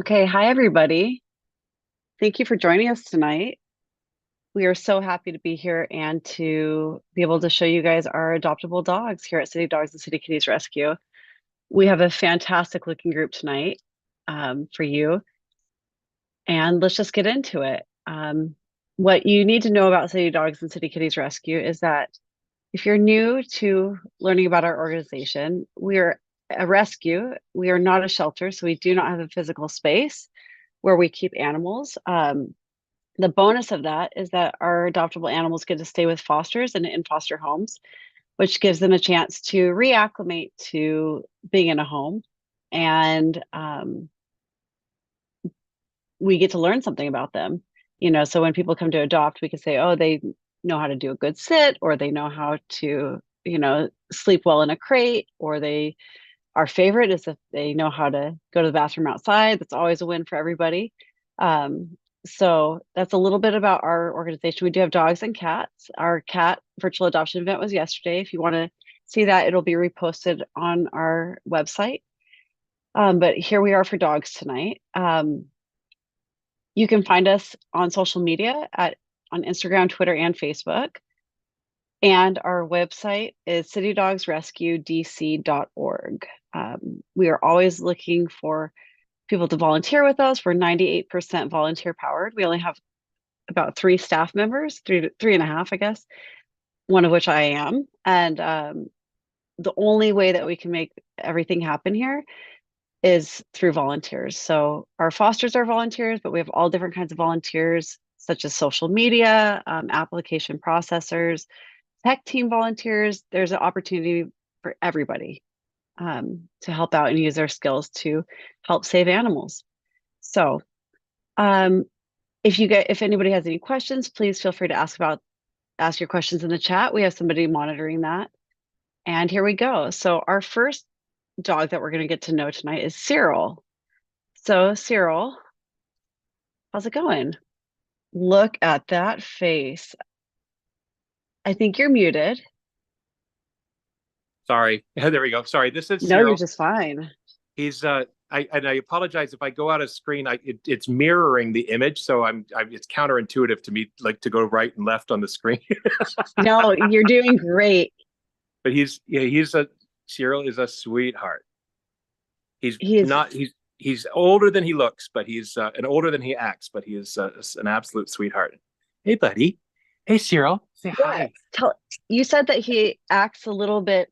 Okay, hi everybody. Thank you for joining us tonight. We are so happy to be here and to be able to show you guys our adoptable dogs here at City Dogs and City Kitties Rescue. We have a fantastic looking group tonight for you, and let's just get into it. What you need to know about City Dogs and City Kitties Rescue is that if you're new to learning about our organization, we are a rescue. We are not a shelter, so we do not have a physical space where we keep animals. The bonus of that is that our adoptable animals get to stay with fosters and in foster homes, which gives them a chance to reacclimate to being in a home. And we get to learn something about them. So when people come to adopt, we can say, oh, they know how to do a good sit, or they know how to, sleep well in a crate, or our favorite is if they know how to go to the bathroom outside. That's always a win for everybody. So that's a little bit about our organization. We do have dogs and cats. Our cat virtual adoption event was yesterday. If you want to see that, it'll be reposted on our website. But here we are for dogs tonight. You can find us on social media on Instagram, Twitter, and Facebook. And our website is citydogsrescuedc.org. We are always looking for people to volunteer with us. We're 98% volunteer powered. We only have about 3 staff members, three and a half, I guess, one of which I am. And the only way that we can make everything happen here is through volunteers. So our fosters are volunteers, but we have all different kinds of volunteers, such as social media, application processors, tech team volunteers. There's an opportunity for everybody to help out and use their skills to help save animals. So um, if anybody has any questions, please feel free to ask your questions in the chat. We have somebody monitoring that. And here we go. So our first dog that we're going to get to know tonight is Cyril. So Cyril, how's it going? Look at that face. I think you're muted. Sorry. There we go. Sorry. This is No, you're Cyril. just fine. He's I apologize if I go out of screen. It's mirroring the image, so it's counterintuitive to me, like to go right and left on the screen. No, you're doing great. But he's a Cyril is a sweetheart. He's He's not he's older than he looks, but he's and older than he acts, but he is an absolute sweetheart. Hey, buddy. Hey, Cyril. Say Yeah, hi. tell you said that he acts a little bit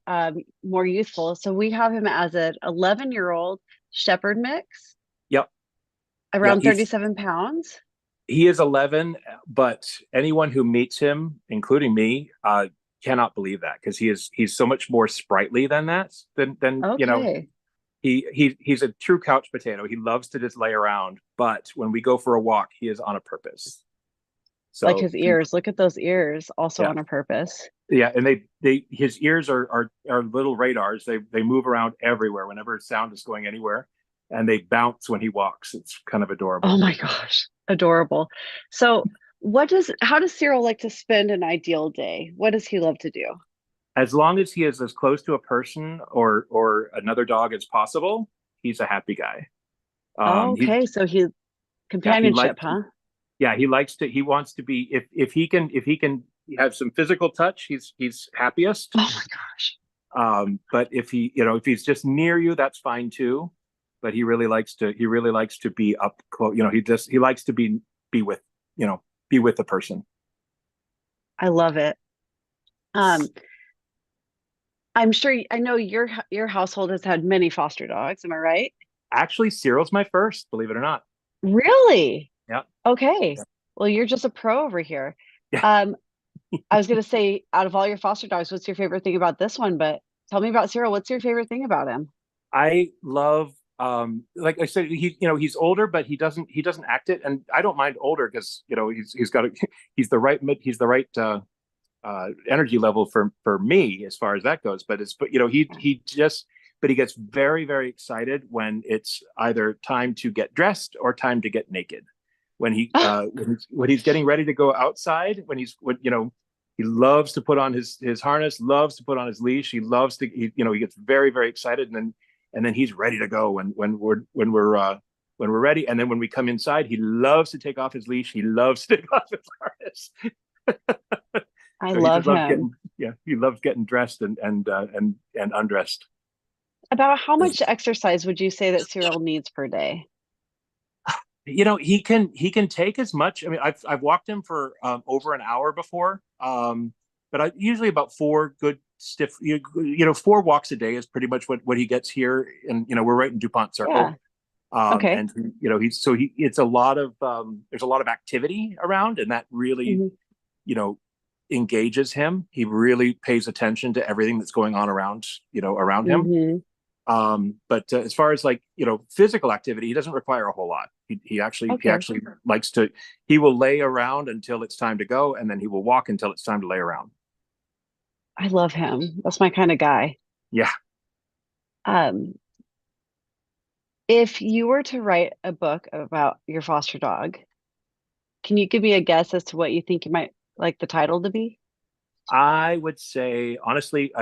more youthful. So we have him as an 11-year-old shepherd mix, Yep. Yeah, around 37 pounds. he is 11, but anyone who meets him, including me, cannot believe that because he's so much more sprightly than that. Than Okay. he's a true couch potato. He loves to just lay around, but when we go for a walk, he is on a purpose. Like So his ears. Look at those ears, also yeah, on a purpose. yeah, and they his ears are little radars. They move around everywhere whenever sound is going anywhere, and they bounce when he walks. It's kind of Oh adorable. my gosh, adorable. So how does Cyril like to spend an ideal day? What does he love to do? As long as he is as close to a person or another dog as possible, he's a happy guy. Oh, He okay, so he yeah he companionship, likes huh? he likes to he wants to be if he can have some physical touch, he's happiest. Oh my gosh. But if if he's just near you, that's fine too. But he really likes to be up close. He likes to be with be with the person. I love it. Um, I know your household has had many foster dogs, am I right? Actually, Cyril's my first, believe it or not. Really? Yeah. Okay. Well, you're just a pro over here. Yeah. Um, I was gonna say, out of all your foster dogs, what's your favorite thing about this one? But tell me about Cyril. What's your favorite thing about him? I love like I said, he's older, but he doesn't act it, and I don't mind older because he's got he's the right energy level for me as far as that goes. But he gets very very excited when it's either time to get dressed or time to get naked. When he's getting ready to go outside, he loves to put on his harness, loves to put on his leash. He gets very very excited, and then he's ready to go when when we're ready. And then when we come inside, he loves to take off his leash. He loves to take off his harness. I So he love just loves him. getting, yeah, he loves getting dressed and undressed. About how much exercise would you say that Cyril needs per day? He can take as much. I mean, I've walked him for over an hour before, but I usually about four good stiff, 4 walks a day is pretty much what he gets here, and we're right in DuPont Yeah. Circle. Okay. And it's a lot of there's a lot of activity around, and that really Mhm. you know engages him. He really pays attention to everything that's going on around him. Mhm. But as far as physical activity, he doesn't require a whole lot. He actually Okay. likes to. He will lay around until it's time to go, and then he will walk until it's time to lay around. I love him. That's my kind of guy. Yeah. Um, if you were to write a book about your foster dog, can you give me a guess as to what you think you might like the title to be? I would say honestly,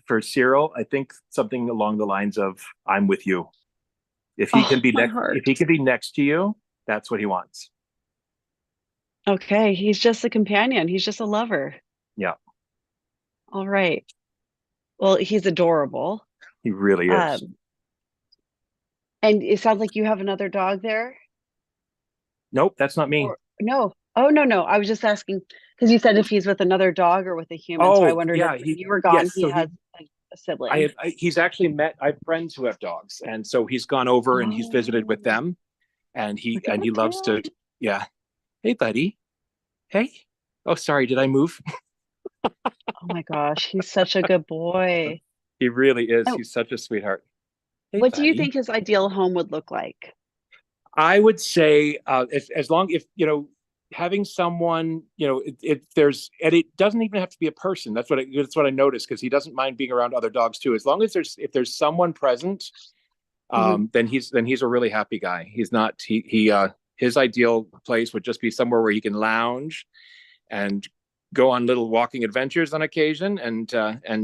for Cyril, I think something along the lines of "I'm with you." Oh, my If heart. he can be next to you, that's what he wants. Okay, he's just a companion. He's just a lover. Yeah, All right. Well, he's adorable. he really is. Um, and it sounds like you have another dog there. Nope, that's not me. Or no. Oh, no, no. I was just asking because you said if he's with another dog or with a human. So I Oh, wondered if yeah, when you were gone, yes. he So has a I sibling. have, he's actually I have friends who have dogs, and so he's gone over and he's visited with Oh, them, and he look at and the he loves tail. to, yeah. Hey, buddy. Hey. Oh, sorry, did I move? Oh my gosh, he's such a good boy. He really is. Oh, He's such a sweetheart. Hey, what do you buddy. think his ideal home would look like? I would say, as long if having someone, if there's, and it doesn't even have to be a person. That's what I noticed, because he doesn't mind being around other dogs too. As long as there's someone present, Mhm. then he's a really happy guy. He's not his ideal place would just be somewhere where he can lounge and go on little walking adventures on occasion, and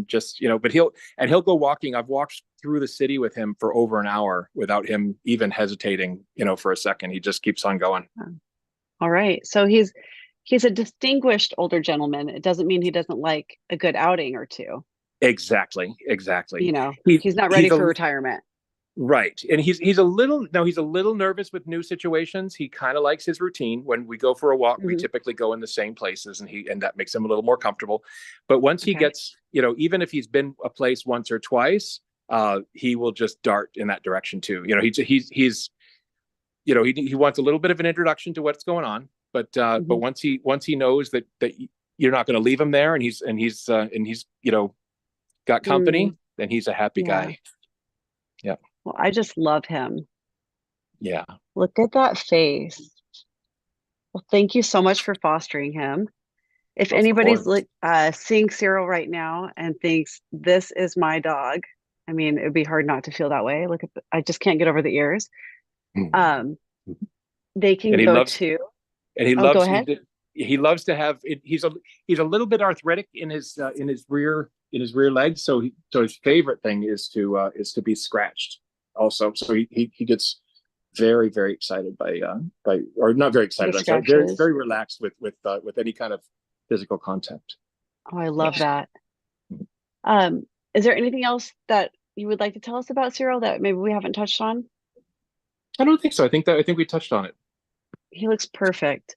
just but he'll go walking. I've walked through the city with him for over an hour without him even hesitating for a second. He just keeps on going. All right. So he's a distinguished older gentleman. It doesn't mean he doesn't like a good outing or two. Exactly. he's He's not ready he's for a retirement. Right. And he's a little nervous with new situations. He kind of likes his routine. When we go for a walk, we Hmm. typically go in the same places, and that makes him a little more comfortable. But once he Okay. gets, even if he's been a place once or twice, he will just dart in that direction too. He wants a little bit of an introduction to what's going on, but Hmm. once he knows that you're not going to leave him there, and he's got Mm, company, then he's a happy yeah. guy. Yeah. Well, I just love him. Yeah. Look at that face. Well, thank you so much for fostering him. If Of anybody's course. seeing Cyril right now and thinks this is my dog, I mean, it'd be hard not to feel that way. I just can't get over the ears. Um, they can and he go loves to, and he oh, go loves ahead. he loves to have it. He's a little bit arthritic in his rear legs, so his favorite thing is to be scratched also. So he gets very, very excited by, or not very The excited, I'm sorry, very, scratches. very relaxed with any kind of physical contact. Oh, I love Yes. that. Um, is there anything else that you would like to tell us about Cyril that maybe we haven't touched on? I don't think so. I think we touched on it. He looks perfect.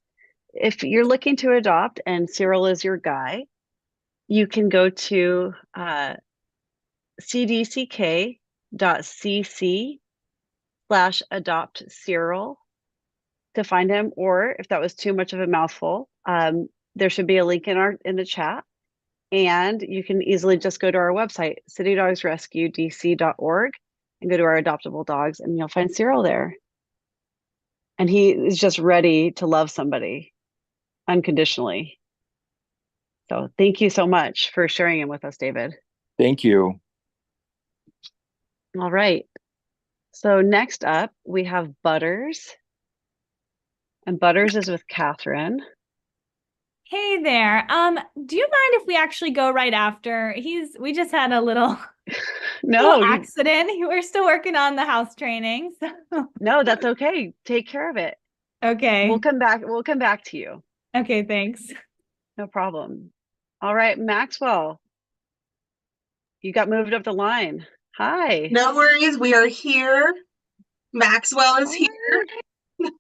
If you're looking to adopt and Cyril is your guy, you can go to cdck.cc/adopt Cyril to find him, or if that was too much of a mouthful, there should be a link in the chat, and you can easily just go to our website, citydogsrescuedc.org, and go to our adoptable dogs, and you'll find Cyril there. And he is just ready to love somebody unconditionally. So thank you so much for sharing him with us, David. Thank you. All right. So next up, we have Butters, and Butters is with Catherine. Hey there. Do you mind if we actually go right after? We just had a little No, you accident. We're still working on the house training. So no, that's okay. Take care of it. We'll okay. come back. We'll come back to you. Okay, thanks. No problem. All right, Maxwell, you got moved up the line. Hi. No worries, we are here. Maxwell is here. Forward.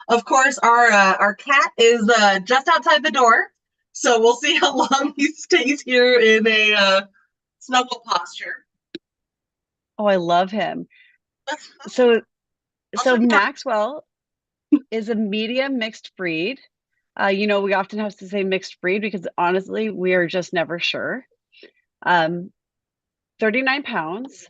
Of course, our cat is just outside the door, so we'll see how long he stays here in a snuggle posture. Oh, I love him. So I'll show so you how. Maxwell is a medium mixed breed. We often have to say mixed breed because honestly, we are just never sure. 39 pounds,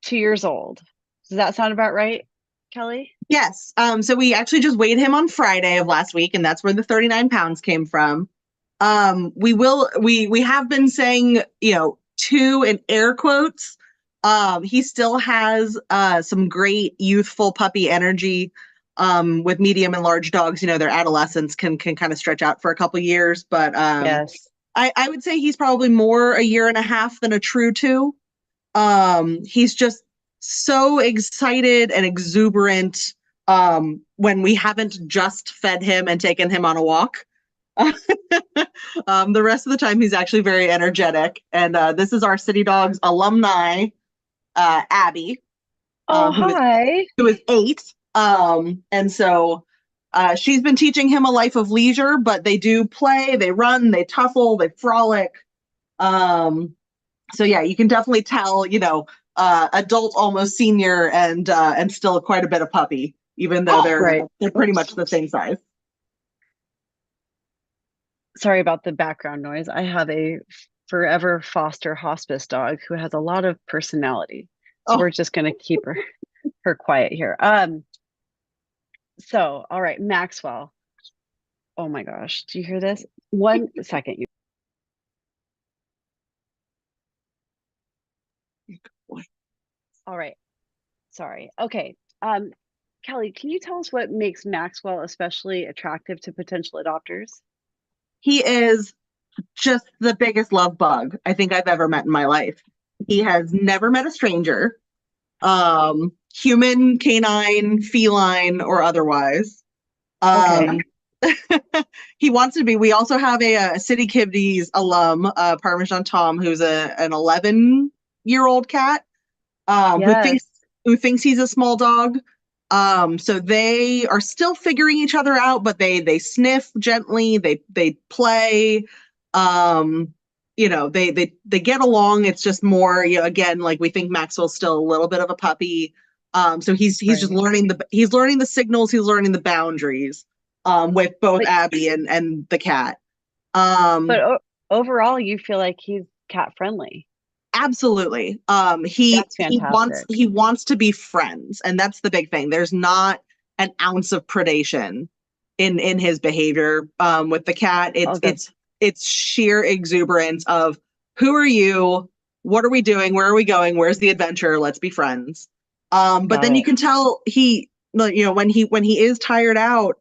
2 years old. Does that sound about right, Kelly? Yes. So we actually just weighed him on Friday of last week, and that's where the 39 pounds came from. We have been saying, two in air quotes. He still has some great youthful puppy energy. With medium and large dogs, their adolescence can kind of stretch out for a couple years, but Yes. I would say he's probably more a year and a half than a true two. He's just so excited and exuberant when we haven't just fed him and taken him on a walk. The rest of the time, he's actually very energetic. And this is our City Dogs alumni, Abby, Oh, who hi. is 8. And so she's been teaching him a life of leisure, but they do play, they run, they tussle, they frolic. So yeah, you can definitely tell, adult, almost senior, and still quite a bit of puppy, even though Right. they're pretty Oops. much the same size. Sorry about the background noise. I have a forever foster hospice dog who has a lot of personality. So Oh, we're just gonna keep her quiet here. So all right, Maxwell. Oh my gosh, do you hear this? 1 second. All right. Sorry. Okay. Kelly, can you tell us what makes Maxwell especially attractive to potential adopters? he is just the biggest love bug I think I've ever met in my life. He has never met a stranger, human, canine, feline, or otherwise. Okay. Um, he wants to be. We also have a City Kiddies alum, Parmesan Tom, who's an 11-year-old cat, who Yes. thinks he's a small dog. So they are still figuring each other out, but they sniff gently, they play, they get along. It's just more, again, like we think Maxwell's still a little bit of a puppy. So he's just Right. learning the signals, he's learning the boundaries, with both But Abby and the cat. but overall, you feel like he's cat friendly. Absolutely. He That's he wants fantastic. he wants to be friends, and that's the big thing. There's not an ounce of predation in his behavior. With the cat, Oh, it's that's it's sheer exuberance of who are you? What are we doing? Where are we going? Where's the adventure? Let's be friends. But got then you it. can tell when he is tired out,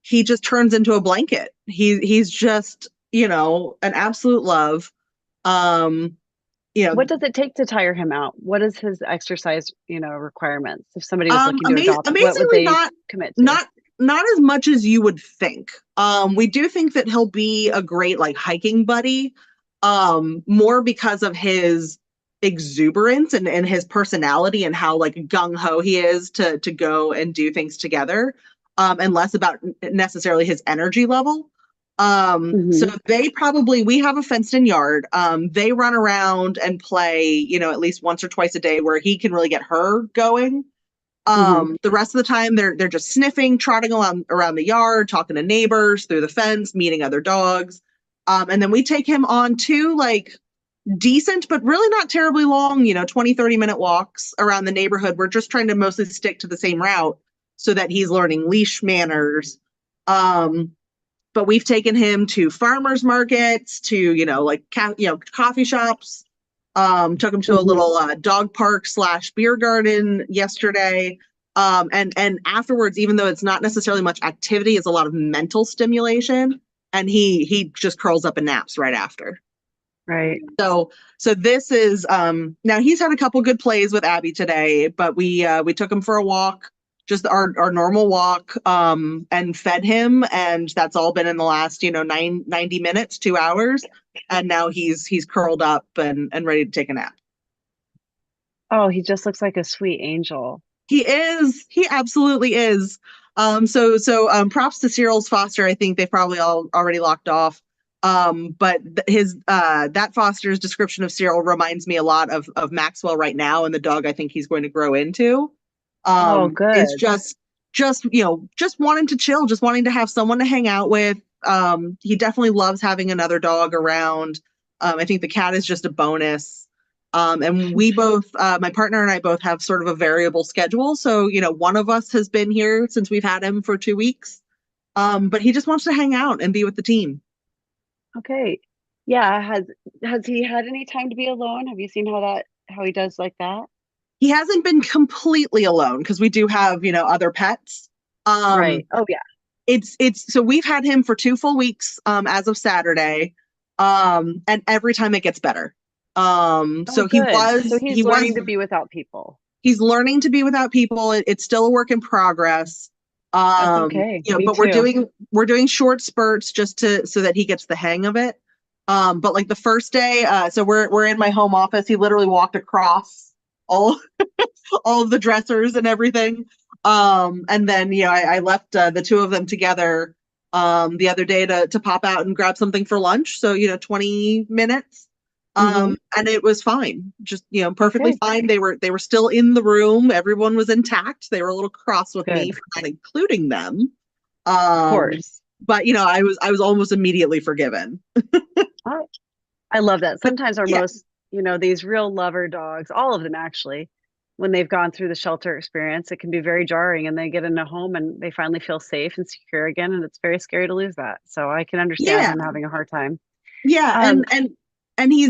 he just turns into a blanket. He's just an absolute love. Um, you know, What does it take to tire him out? What is his exercise, requirements? If somebody was looking to adopt, what would Amazingly, they not commit to? not not as much as you would think. We do think that he'll be a great like hiking buddy, more because of his exuberance and his personality and how like gung ho he is to go and do things together, and less about necessarily his energy level. So Hmm. we have a fenced in yard. They run around and play, at least once or twice a day where he can really get her going. Hmm. The rest of the time they're just sniffing, trotting around the yard, talking to neighbors through the fence, meeting other dogs. And then we take him on two like decent, but really not terribly long, 20, 30-minute walks around the neighborhood. We're just trying to mostly stick to the same route so that he's learning leash manners. But we've taken him to farmers markets, to, coffee shops. Took him to a Hmm. little dog park / beer garden yesterday. And afterwards, even though it's not necessarily much activity, it's a lot of mental stimulation. and he just curls up and naps right after. Right. So this is now he's had a couple good plays with Abby today, but we took him for a walk, just our normal walk, and fed him, and that's all been in the last 90 minutes, 2 hours, and now he's curled up and ready to take a nap. Oh, he just looks like a sweet angel. He is. He absolutely is. So props to Cyril's foster. I think they've probably all already locked off. But his that foster's description of Cyril reminds me a lot of Maxwell right now, and the dog I think he's going to grow into. Oh, good. It's just wanting to chill, just wanting to have someone to hang out with. He definitely loves having another dog around. I think the cat is just a bonus. And we both, my partner and I both have sort of a variable schedule. So, one of us has been here since we've had him for 2 weeks. But he just wants to hang out and be with the team. Okay. Yeah. Has he had any time to be alone? Have you seen how he does like that? He hasn't been completely alone because we do have, other pets. Right. Oh yeah. It's so we've had him for 2 full weeks, as of Saturday. And every time it gets better. So good. He's learning was to be without people. He's learning to be without people. It's still a work in progress. That's okay. Me But too. we're doing short spurts just so that he gets the hang of it. But like the first day, so we're in my home office. He literally walked across all all of the dressers and everything. And then I left the 2 of them together the other day to pop out and grab something for lunch. So 20 minutes. And it was fine, just perfectly fine. They were still in the room. Everyone was intact. They were a little cross with me for not including them. Of course. But I was almost immediately forgiven. I love that. Sometimes our Yeah. most, these real lover dogs, all of them actually, when they've gone through the shelter experience, it can be very jarring, and they get in a home and they finally feel safe and secure again. And it's very scary to lose that. So I can understand Yeah. him having a hard time. Yeah. And he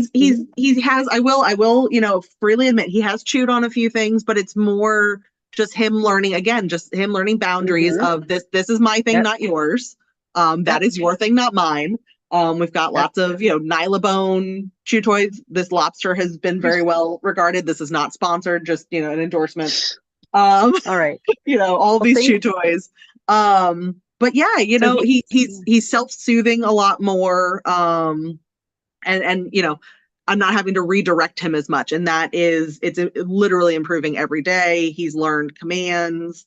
has, I will, freely admit he has chewed on a few things, but it's more just him learning, again, just him learning boundaries of this is my thing, not yours. That is your thing, not mine. We've got lots of, Nylabone chew toys. This lobster has been very well regarded. This is not sponsored, just, an endorsement. All right. All these chew toys. But yeah, So he's self-soothing a lot more. And I'm not having to redirect him as much, and it's literally improving every day. He's learned commands.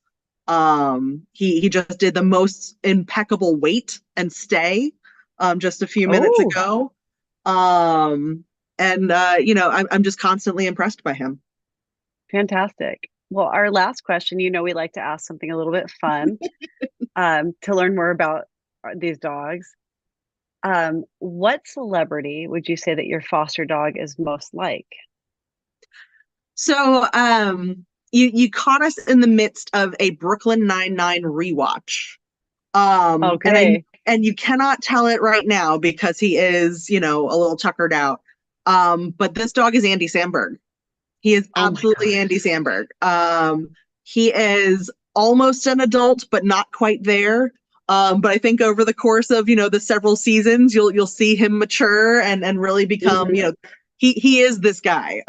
He just did the most impeccable wait and stay just a few minutes ago. I'm just constantly impressed by him. Fantastic. Well, our last question, we like to ask something a little bit fun to learn more about these dogs. What celebrity would you say that your foster dog is most like? So, you caught us in the midst of a Brooklyn Nine-Nine rewatch. Okay. And you cannot tell it right now because he is, a little tuckered out. But this dog is Andy Samberg. He is absolutely Andy Samberg. He is almost an adult, but not quite there. But I think over the course of, the several seasons, you'll see him mature and really become, he is this guy.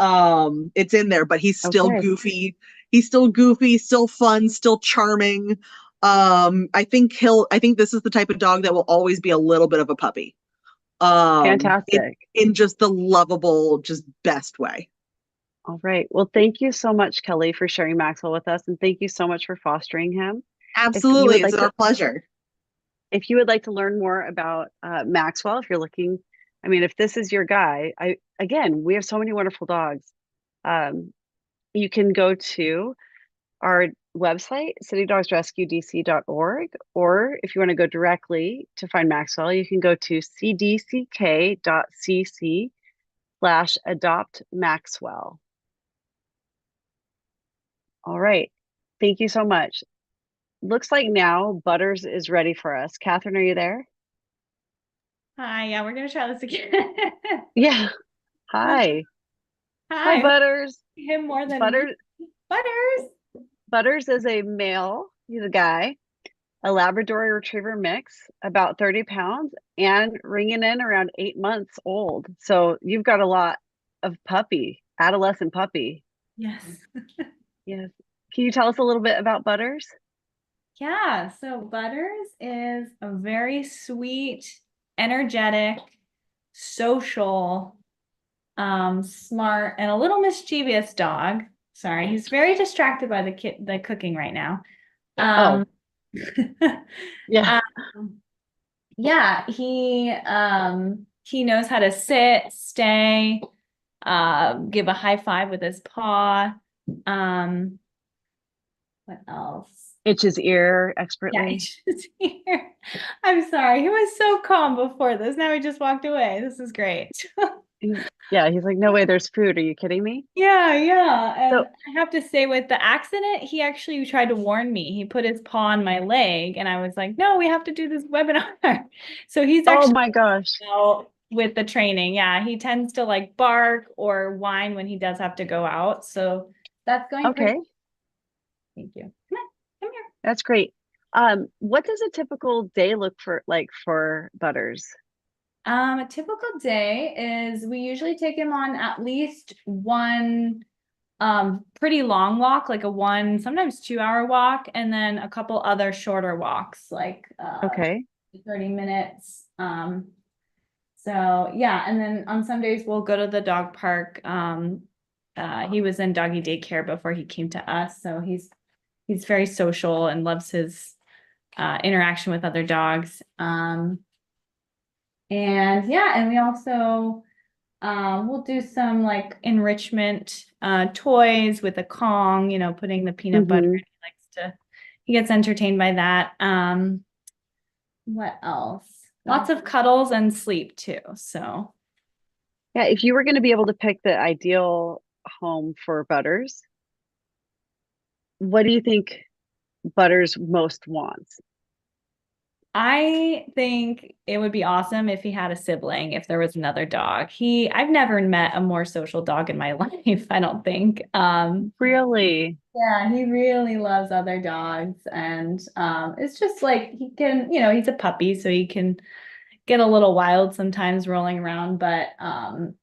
It's in there, but he's still goofy. He's still goofy, still fun, still charming. I think this is the type of dog that will always be a little bit of a puppy. Fantastic. In just the lovable, just best way. All right. Well, thank you so much, Kelly, for sharing Maxwell with us. And thank you so much for fostering him. Absolutely. It's our pleasure. If you would like to learn more about Maxwell, if you're looking, if this is your guy, we have so many wonderful dogs. You can go to our website, citydogsrescuedc.org, or if you want to go directly to find Maxwell, you can go to cdck.cc/adopt Maxwell. All right. Thank you so much. Looks like now Butters is ready for us. Catherine, are you there? Hi. Yeah, we're going to try this again. Yeah. Hi. Hi, Butters. Him more than Butters. Butters. Butters is a male. He's a guy. a Labrador Retriever mix, about 30 pounds, and ringing in around 8 months old. So you've got a lot of adolescent puppy. Yes. Yes. Can you tell us a little bit about Butters? Yeah, so Butters is a very sweet, energetic, social, smart, and a little mischievous dog. Sorry, he's very distracted by the cooking right now. Oh, yeah. Yeah, he knows how to sit, stay, give a high five with his paw. What else? Itch his ear Yeah, expertly. he's here. I'm sorry. He was so calm before this. Now he just walked away. This is great. Yeah, he's like, no way, there's food. Are you kidding me? Yeah. And So, I have to say, with the accident, he actually tried to warn me. He put his paw on my leg, and I was like, no, we have to do this webinar. So he's oh actually my gosh. out with the training. Yeah, he tends to like bark or whine when he does have to go out. So that's going Okay, pretty. Thank you. Come here. that's great. What does a typical day look like for Butters? A typical day is we usually take him on at least one pretty long walk, like a 1, sometimes 2 hour walk, and then a couple other shorter walks, like Okay. 30 minutes. So yeah, and then on some days we'll go to the dog park. He was in doggy daycare before he came to us, so he's very social and loves his interaction with other dogs. And yeah, and we also we'll do some like enrichment toys with a Kong, putting the peanut butter. Hmm. He gets entertained by that. What else? Lots of cuddles and sleep too. So Yeah, if you were going to be able to pick the ideal home for Butters, what do you think Butters most wants? I think it would be awesome if he had a sibling, if there was another dog. I've never met a more social dog in my life, I don't think. Really? Yeah, he really loves other dogs, and it's just like he can, he's a puppy, so he can get a little wild sometimes rolling around, but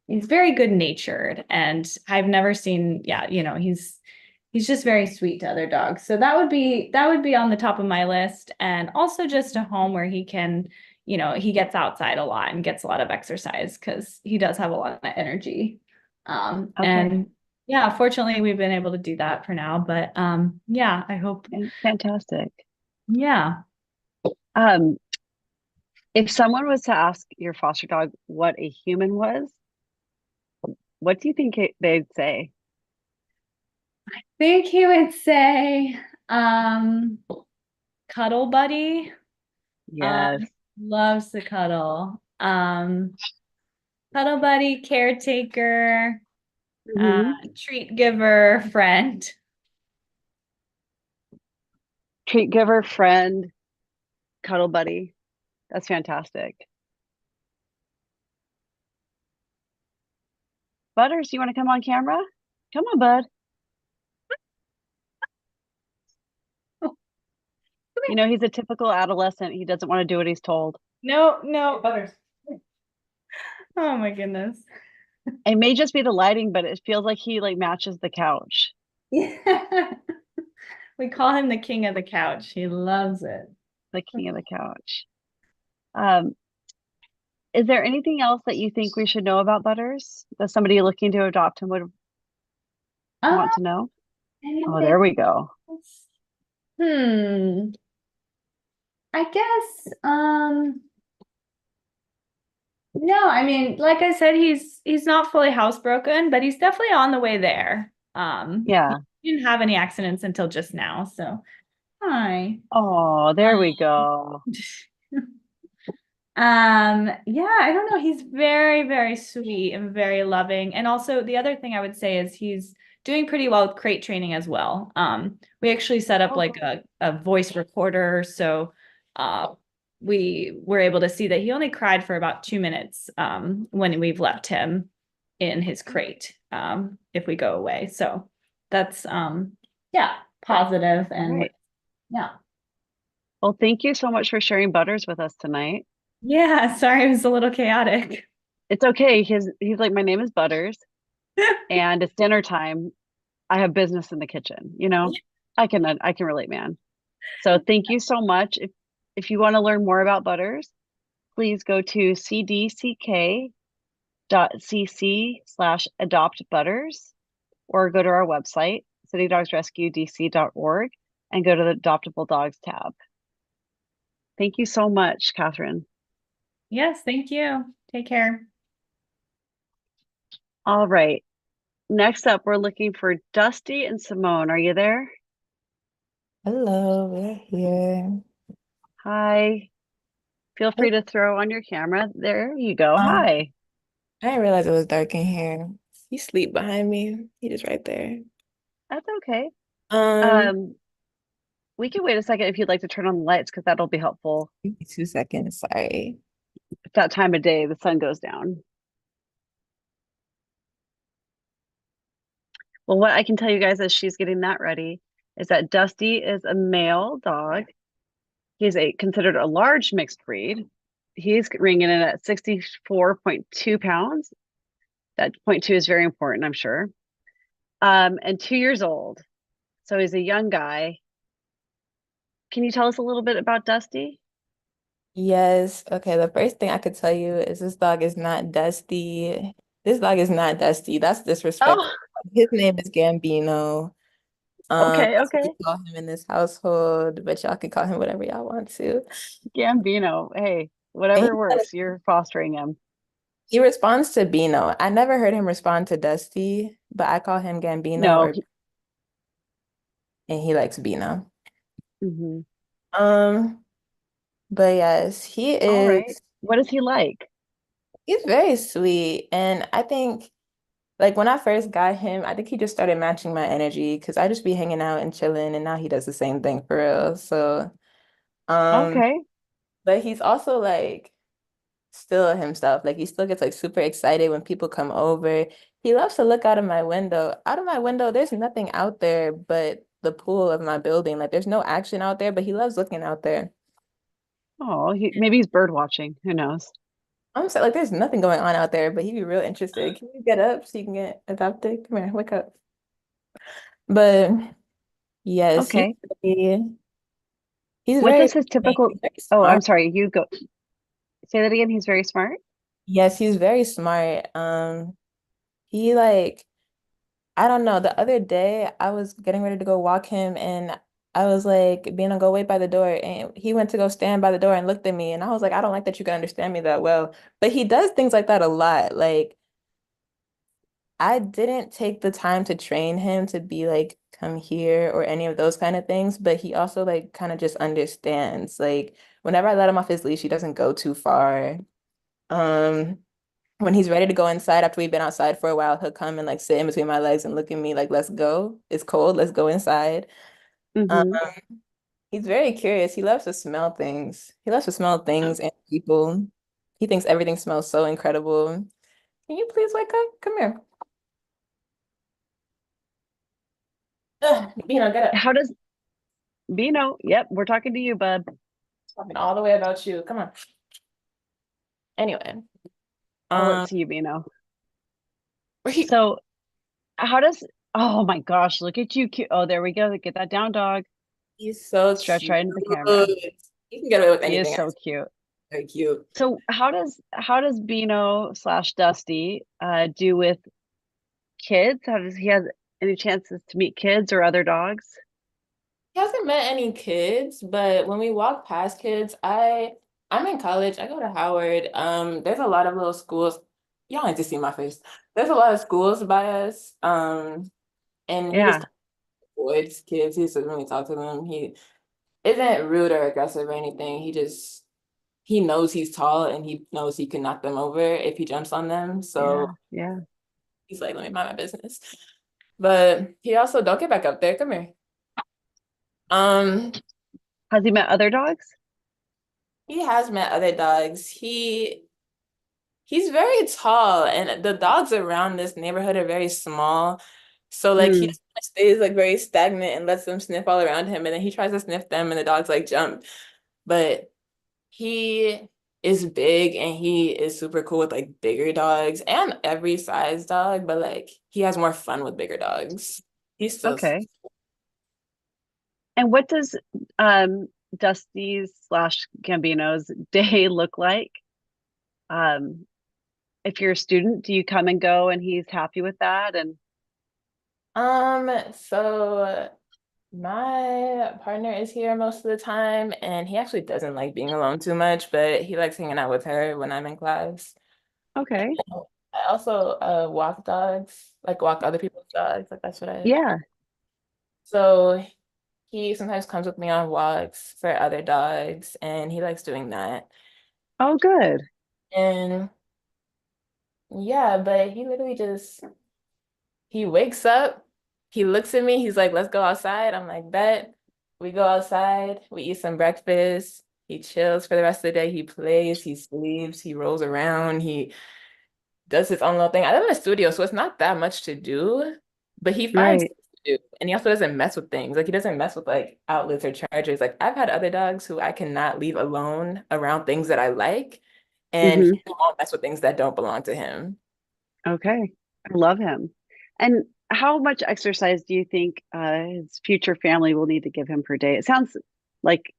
he's very good natured, and I've never seen, yeah, he's just very sweet to other dogs. So that would be on the top of my list, and also just a home where he can, he gets outside a lot and gets a lot of exercise because he does have a lot of energy. Okay. And yeah, fortunately we've been able to do that for now, but yeah, I hope. Fantastic. Yeah. Um, if someone was to ask your foster dog what a human was, what do you think they'd say? Think he would say, cuddle buddy. Yes. Loves to cuddle. Cuddle buddy, caretaker, Hmm. treat giver, friend. Treat giver, friend, cuddle buddy. That's fantastic. Butters, you want to come on camera? Come on, bud. He's a typical adolescent. He doesn't want to do what he's told. No, Butters. Oh my goodness. It may just be the lighting, but it feels like he matches the couch. Yeah. We call him the king of the couch. He loves it. The king of the couch. Is there anything else that you think we should know about Butters that somebody looking to adopt him would want to know? Oh, there we go. I guess, no, I mean, like I said, he's not fully housebroken, but he's definitely on the way there. Yeah. He didn't have any accidents until just now, so hi. Oh, there we go. Yeah, I don't know. He's very, very sweet and very loving. And also the other thing I would say is he's doing pretty well with crate training as well. We actually set up like a voice recorder, so we were able to see that he only cried for about 2 minutes when we've left him in his crate if we go away. So that's yeah, positive and Right. yeah. Well, thank you so much for sharing Butters with us tonight. Yeah, sorry, it was a little chaotic. It's okay. He's like, my name is Butters, and it's dinner time. I have business in the kitchen. I can relate, man. So thank you so much. If you want to learn more about Butters, please go to cdck.cc/adoptbutters or go to our website, citydogsrescuedc.org, and go to the Adoptable Dogs tab. Thank you so much, Catherine. Yes, thank you. Take care. All right. Next up, we're looking for Dusty and Simone. Are you there? Hello, we're here. Hi. Feel free to throw on your camera. There you go. Um, Hi. I didn't realize it was dark in here. He sleep behind me. He just right there. That's okay. Um, We can wait a second if you'd like to turn on the lights because that'll be helpful. Give me 2 seconds. Sorry. It's that time of day, the sun goes down. Well, what I can tell you guys as she's getting that ready is that Dusty is a male dog. He's considered a large mixed breed. He's ringing in at 64.2 pounds. That 0.2 is very important, I'm sure. And 2 years old. So he's a young guy. Can you tell us a little bit about Dusty? Yes. Okay. The first thing I could tell you is this dog is not Dusty. This dog is not Dusty. That's disrespectful. Oh, His name is Gambino. okay, That's what okay. we call him in this household, but y'all can call him whatever y'all want to. Gambino. Hey, And whatever works. You're fostering him. he responds to Bino. I never heard him respond to Dusty, but I call him Gambino No. and he likes Bino. Mhm. Um, but yes, All right. What is he like? he's very sweet. And I think like when I first got him, I think he just started matching my energy because I just be hanging out and chilling, and now he does the same thing for real. So, um, Okay. but he's also like still himself. Like he still gets like super excited when people come over. He loves to look out of my window. Out of my window, there's nothing out there but the pool of my building. Like there's no action out there, but he loves looking out there. Oh, maybe he's bird watching. Who knows? I'm so like there's nothing going on out there, but he'd be real interested. Can you get up so you can get adopted? Come here, wake up. But yes, Okay. he's What very is his he's typical? very Oh, I'm smart. sorry. You go. Say that again. He's very smart. Yes, he's very smart. He like I don't know. The other day, I was getting ready to go walk him, and I was like, "Being go wait by the door," and he went to go stand by the door and looked at me, and I was like, "I don't like that you can understand me that well." But he does things like that a lot. Like I didn't take the time to train him to be like, "Come here" or any of those kind of things, but he also like kind of just understands. Like whenever I let him off his leash, he doesn't go too far. Um, when he's ready to go inside after we've been outside for a while, he'll come and like sit in between my legs and look at me like, let's go. It's cold. Let's go inside. Um, Mm-hmm. he's very curious. He loves to smell things. He loves to smell things and people. He thinks everything smells so incredible. Can you please wake up? Come here. Ugh, Bino, get up. How does Bino? Yep, we're talking to you, bud. Talking all the way about you. Come on. Anyway, All um, it's you, Bino. where he, So how does? Oh my gosh! Look at you. Cute. Oh, there we go. Get that down, dog. he's so Stretch cute. right into the camera. He can get away with He is anything. so cute. Very cute. So how does Bino/Dusty do with kids? How does he have any chances to meet kids or other dogs? He hasn't met any kids, but when we walk past kids, I'm in college. I go to Howard. There's a lot of little schools. Y'all need to see my face. There's a lot of schools by us. And he just Yeah. avoids kids. He doesn't really talk to them. He isn't rude or aggressive or anything. He knows he's tall and he knows he can knock them over if he jumps on them. So Yeah. Yeah. he's like, let me mind my business. But he also don't get back up there. Come here. Um, Has he met other dogs? he has met other dogs. He's very tall, and the dogs around this neighborhood are very small. So like he Hmm. just stays like very stagnant and lets them sniff all around him, and then he tries to sniff them, and the dogs like jump. but he is big and he is super cool with like bigger dogs and every size dog, but like he has more fun with bigger dogs. He's still Okay. And what does Dusty's slash Gambino's day look like? If you're a student, do you come and go and he's happy with that? And so my partner is here most of the time and he actually doesn't like being alone too much, but he likes hanging out with her when I'm in class. okay. I also walk dogs, like walk other people's dogs. Like that's what I Yeah. so he sometimes comes with me on walks for other dogs and he likes doing that. Oh, good. And yeah, but he literally just he wakes up, he looks at me, he's like, let's go outside. I'm like, bet. We go outside, we eat some breakfast, he chills for the rest of the day, he plays, he sleeps, he rolls around, he does his own little thing. I live in a studio, so it's not that much to do, but he finds Right. things to do. And he also doesn't mess with things. Like he doesn't mess with like outlets or chargers. Like I've had other dogs who I cannot leave alone around things that I like, and Hmm. he won't mess with things that don't belong to him. Okay. I love him. And how much exercise do you think his future family will need to give him per day? It sounds like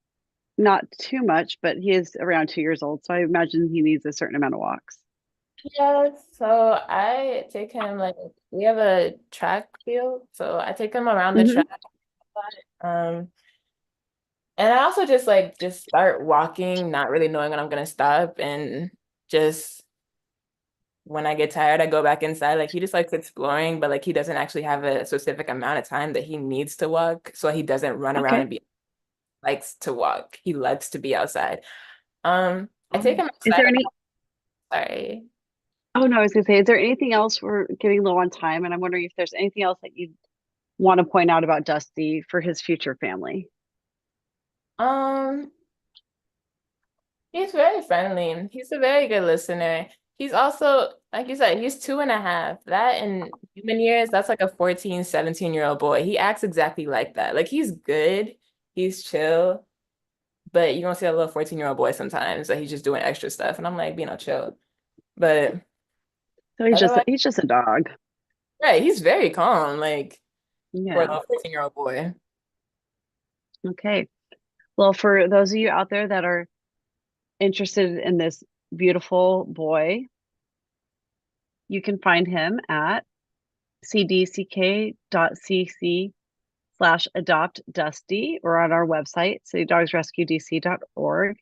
not too much, but he is around 2 years old, so I imagine he needs a certain amount of walks. Yeah, so I take him like we have a track field, so I take him around the Hmm. track. Um, and I also just start walking, not really knowing when I'm gonna stop, and just when I get tired, I go back inside. Like he just likes exploring, but like he doesn't actually have a specific amount of time that he needs to walk, so he doesn't run around Okay. and be likes to walk. He likes to be outside. I take Oh. him Is outside there about, any? sorry. Oh no, I was gonna say, is there anything else? We're getting low on time, and I'm wondering if there's anything else that you want to point out about Dusty for his future family. Um, he's very friendly. He's a very good listener. He's also, like you said, he's 2.5. That in human years, that's like a 14, 17-year-old boy. He acts exactly like that. Like he's good, he's chill, but you're gonna see a little 14-year-old boy sometimes that he's just doing extra stuff. And I'm like, chill. But So he's just otherwise, he's just a dog. right, he's very calm, like for a Yeah. little 14-year-old boy. Okay. Well, for those of you out there that are interested in this beautiful boy, you can find him at cdck.cc/adopt Dusty or on our website, citydogsrescuedc.org.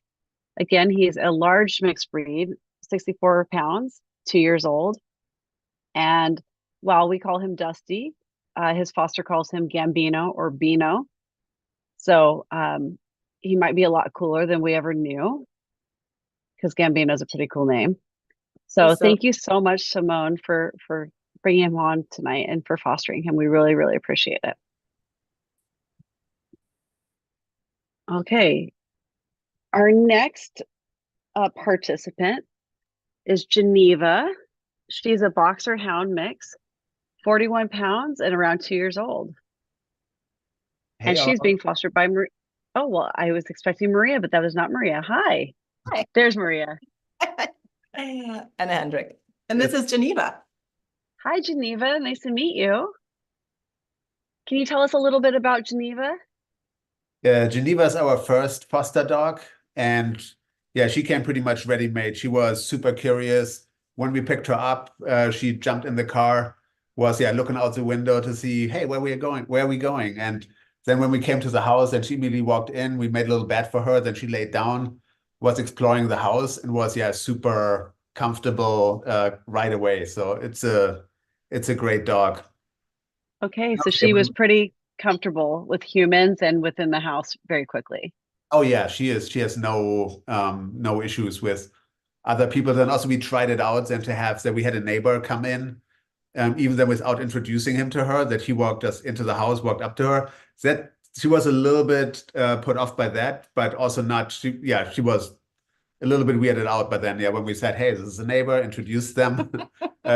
Again, he's a large mixed breed, 64 pounds, 2 years old. And while we call him Dusty, his foster calls him Gambino or Bino. So he might be a lot cooler than we ever knew because Gambino is a pretty cool name. So He's so thank you so much, Simone, for bringing him on tonight and for fostering him. We really, really appreciate it. Okay. Our next participant is Geneva. She's a boxer hound mix, 41 pounds and around 2 years old. Hey, And all. she's being fostered by Maria. Oh, well, I was expecting Maria, but that was not Maria. Hi. Hi. There's Maria. And Hendrik. And this is Geneva. Hi, Geneva. Nice to meet you. Can you tell us a little bit about Geneva? Geneva is our first foster dog, and yeah, she came pretty much ready-made. She was super curious. When we picked her up, she jumped in the car, was looking out the window to see, hey, where we are going, where are we going? And then when we came to the house and she immediately walked in, we made a little bed for her. Then she laid down, was exploring the house, and was super comfortable right away. So it's a great dog. Okay, so she was pretty comfortable with humans and within the house very quickly. Oh yeah, she is. She has no issues with other people. Then also we tried it out and to have that we had a neighbor come in, even then without introducing him to her, that he walked us into the house, walked up to her. That she was a little bit put off by that, but also not. She was a little bit weirded out. But then when we said, hey, this is a neighbor, introduced them,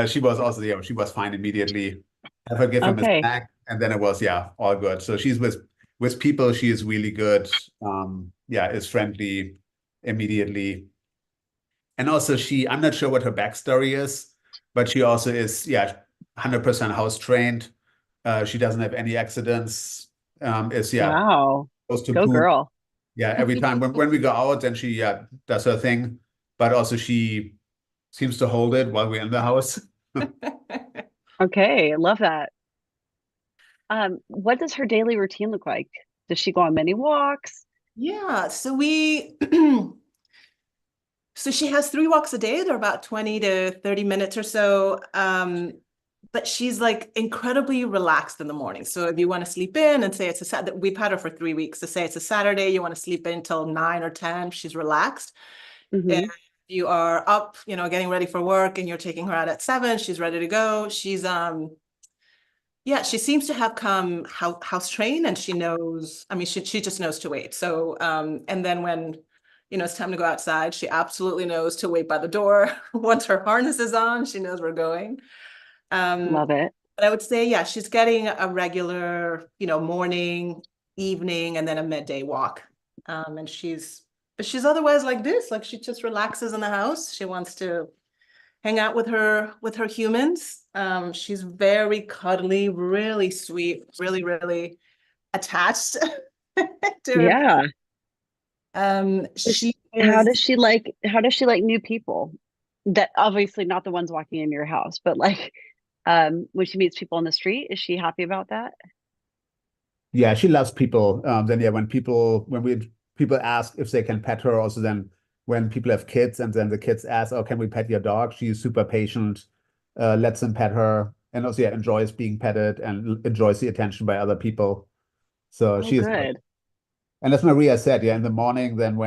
she was also she was fine immediately. Have her give him a Okay. snack, and then it was all good. So she's with people, she is really good. yeah, is friendly immediately. And also I'm not sure what her backstory is, but she also is, yeah, 100% house trained. She doesn't have any accidents. Yeah, Wow. goes to Go poop. girl. Yeah, every time when we go out, then she, yeah, does her thing. But also she seems to hold it while we're in the house. Okay, I love that. What does her daily routine look like? Does she go on many walks? Yeah, so we so she has 3 walks a day. They're about 20 to 30 minutes or so. But she's like incredibly relaxed in the morning. So if you want to sleep in and say it's a Saturday, we've had her for 3 weeks, to say it's a Saturday, you want to sleep in till 9 or 10, she's relaxed. Hmm. If you are up, getting ready for work and you're taking her out at 7, she's ready to go. She's yeah, she seems to have come house trained, and she knows, I mean, she just knows to wait. So, and then when, it's time to go outside, she absolutely knows to wait by the door. Once her harness is on, she knows we're going. Love it. But I would say, yeah, she's getting a regular, morning, evening, and then a midday walk. And but she's otherwise like this, like she just relaxes in the house. She wants to hang out with her humans. She's very cuddly, really sweet, really, really attached to her. Yeah. She How is, does she like new people? That obviously not the ones walking in your house, but like when she meets people on the street, is she happy about that? Yeah, she loves people. Then yeah, when people ask if they can pet her, also then when people have kids and then the kids ask, "Oh, can we pet your dog?" She's super patient, lets them pet her, and also yeah, enjoys being petted and enjoys the attention by other people. So Oh, she is, good. and as Maria said, yeah, in the morning, then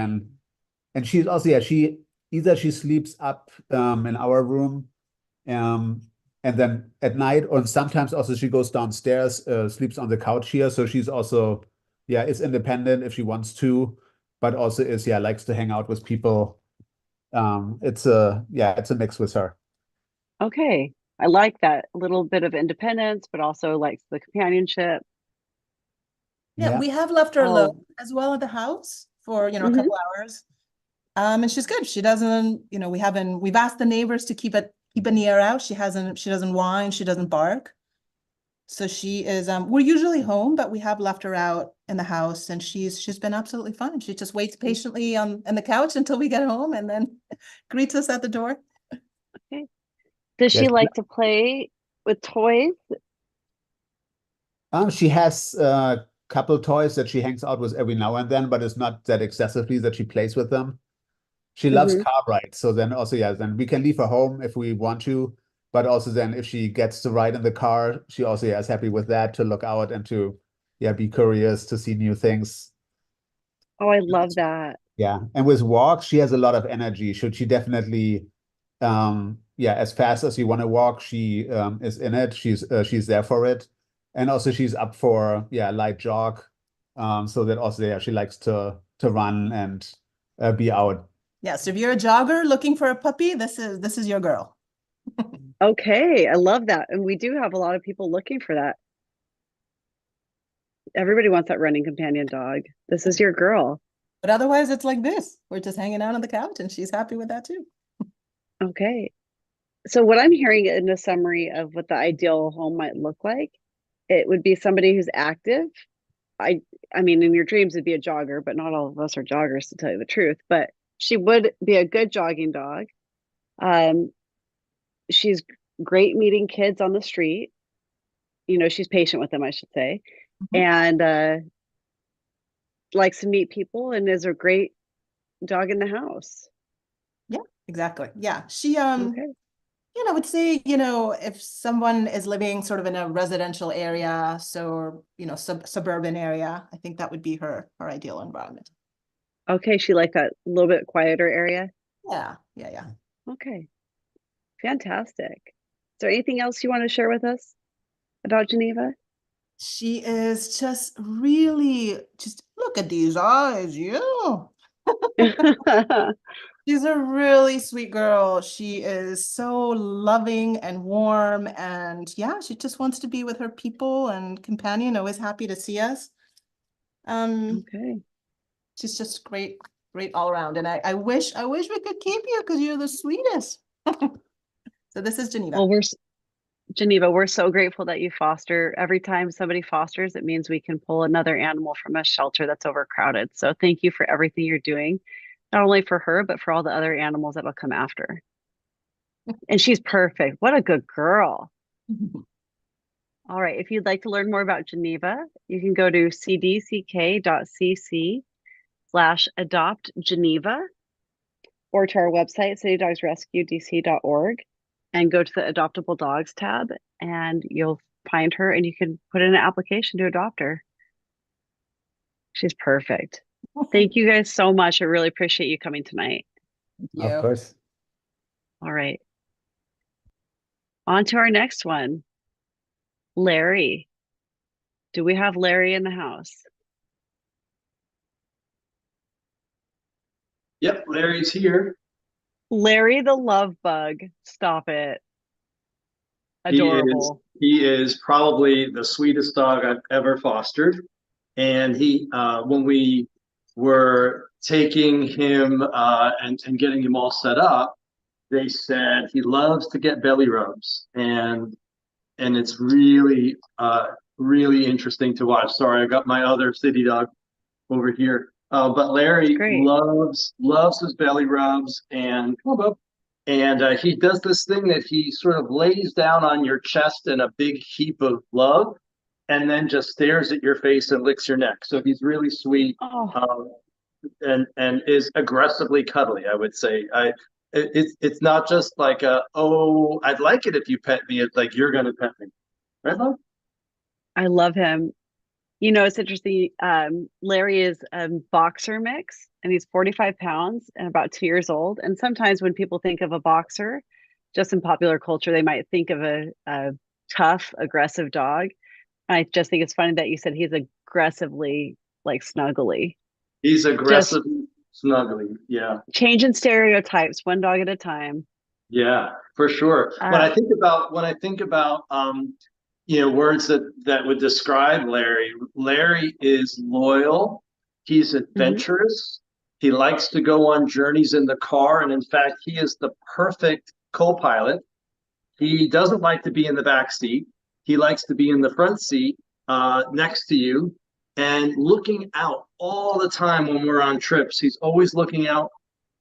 and she's also yeah, she sleeps up in our room, um, and then at night, or sometimes also she goes downstairs, sleeps on the couch here. So she's also, yeah, is independent if she wants to, but also yeah, likes to hang out with people. It's a mix with her. Okay. I like that a little bit of independence, but also likes the companionship. yeah, Yeah. we have left her alone Oh, as well at the house for, a hmm. couple hours. And she's good. She doesn't, we've asked the neighbors to keep an ear out. She doesn't whine, she doesn't bark. So she is, we're usually home, but we have left her out in the house, and she's been absolutely fine. She just waits patiently on the couch until we get home, and then greets us at the door. Okay. Does Yes. she like to play with toys? She has a couple toys that she hangs out with every now and then, but it's not that excessively that she plays with them. She loves Hmm. car rides. So then also, yeah, then we can leave her home if we want to. But also then if she gets to ride in the car, she also, yeah, is happy with that, to look out and to, yeah, be curious, to see new things. Oh, I love that. Yeah. And with walks, she has a lot of energy. Should she definitely, yeah, as fast as you want to walk, she is in it. She's there for it. And also she's up for, yeah, light jog. So that also, yeah, she likes to run and be out. Yes, if you're a jogger looking for a puppy, this is your girl. Okay, I love that. And we do have a lot of people looking for that. Everybody wants that running companion dog. This is your girl. But otherwise, it's like this. We're just hanging out on the couch, and she's happy with that too. Okay. So what I'm hearing in a summary of what the ideal home might look like, it would be somebody who's active. I I mean, in your dreams it'd be a jogger, but not all of us are joggers to tell you the truth. But she would be a good jogging dog. Um, she's great meeting kids on the street. She's patient with them, I should say, Mhm. and likes to meet people and is a great dog in the house. Yeah, exactly. Yeah, she Okay. I would say, if someone is living sort of in a residential area, so, suburban area, I think that would be her ideal environment. Okay, she liked that little bit quieter area. Yeah, yeah, yeah. Okay, fantastic. Is there anything else you want to share with us about Geneva? She is just really, just look at these eyes, yeah. She's a really sweet girl. She is so loving and warm, and yeah, she just wants to be with her people and companion, always happy to see us. Um, Okay. she's just great, great all around. And I wish we could keep you because you're the sweetest. So this is Geneva. Well, Geneva, we're so grateful that you foster. Every time somebody fosters, it means we can pull another animal from a shelter that's overcrowded. So thank you for everything you're doing, not only for her, but for all the other animals that'll come after. And she's perfect. What a good girl. All right. If you'd like to learn more about Geneva, you can go to cdck.cc/adopt Geneva or to our website, citydogsrescuedc.org, and go to the adoptable dogs tab, and you'll find her and you can put in an application to adopt her. She's perfect. Thank you guys so much. I really appreciate you coming tonight. Thank Of you. course. All right. On to our next one. Larry. Do we have Larry in the house? Yep, Larry's here. Larry the love bug. Stop it. Adorable. He is probably the sweetest dog I've ever fostered. And when we were taking him and getting him all set up, they said he loves to get belly rubs, and it's really really interesting to watch. Sorry, I got my other city dog over here. But Larry loves his belly rubs, and he does this thing that he sort of lays down on your chest in a big heap of love, and then just stares at your face and licks your neck. So he's really sweet, and is aggressively cuddly, I would say. It's not just like I'd like it if you pet me. It's like, you're gonna pet me, right, love? I love him. You know, it's interesting. Larry is a boxer mix, and he's 45 pounds and about 2 years old. And sometimes when people think of a boxer, just in popular culture, they might think of a tough, aggressive dog. I just think it's funny that you said he's aggressively, like, snuggly. He's aggressive, snuggly. Yeah. Changing stereotypes, one dog at a time. Yeah, for sure. When I think about words that would describe Larry. Larry is loyal. He's adventurous. He likes to go on journeys in the car, and in fact, he is the perfect co-pilot. He doesn't like to be in the back seat. He likes to be in the front seat next to you and looking out all the time when we're on trips. He's always looking out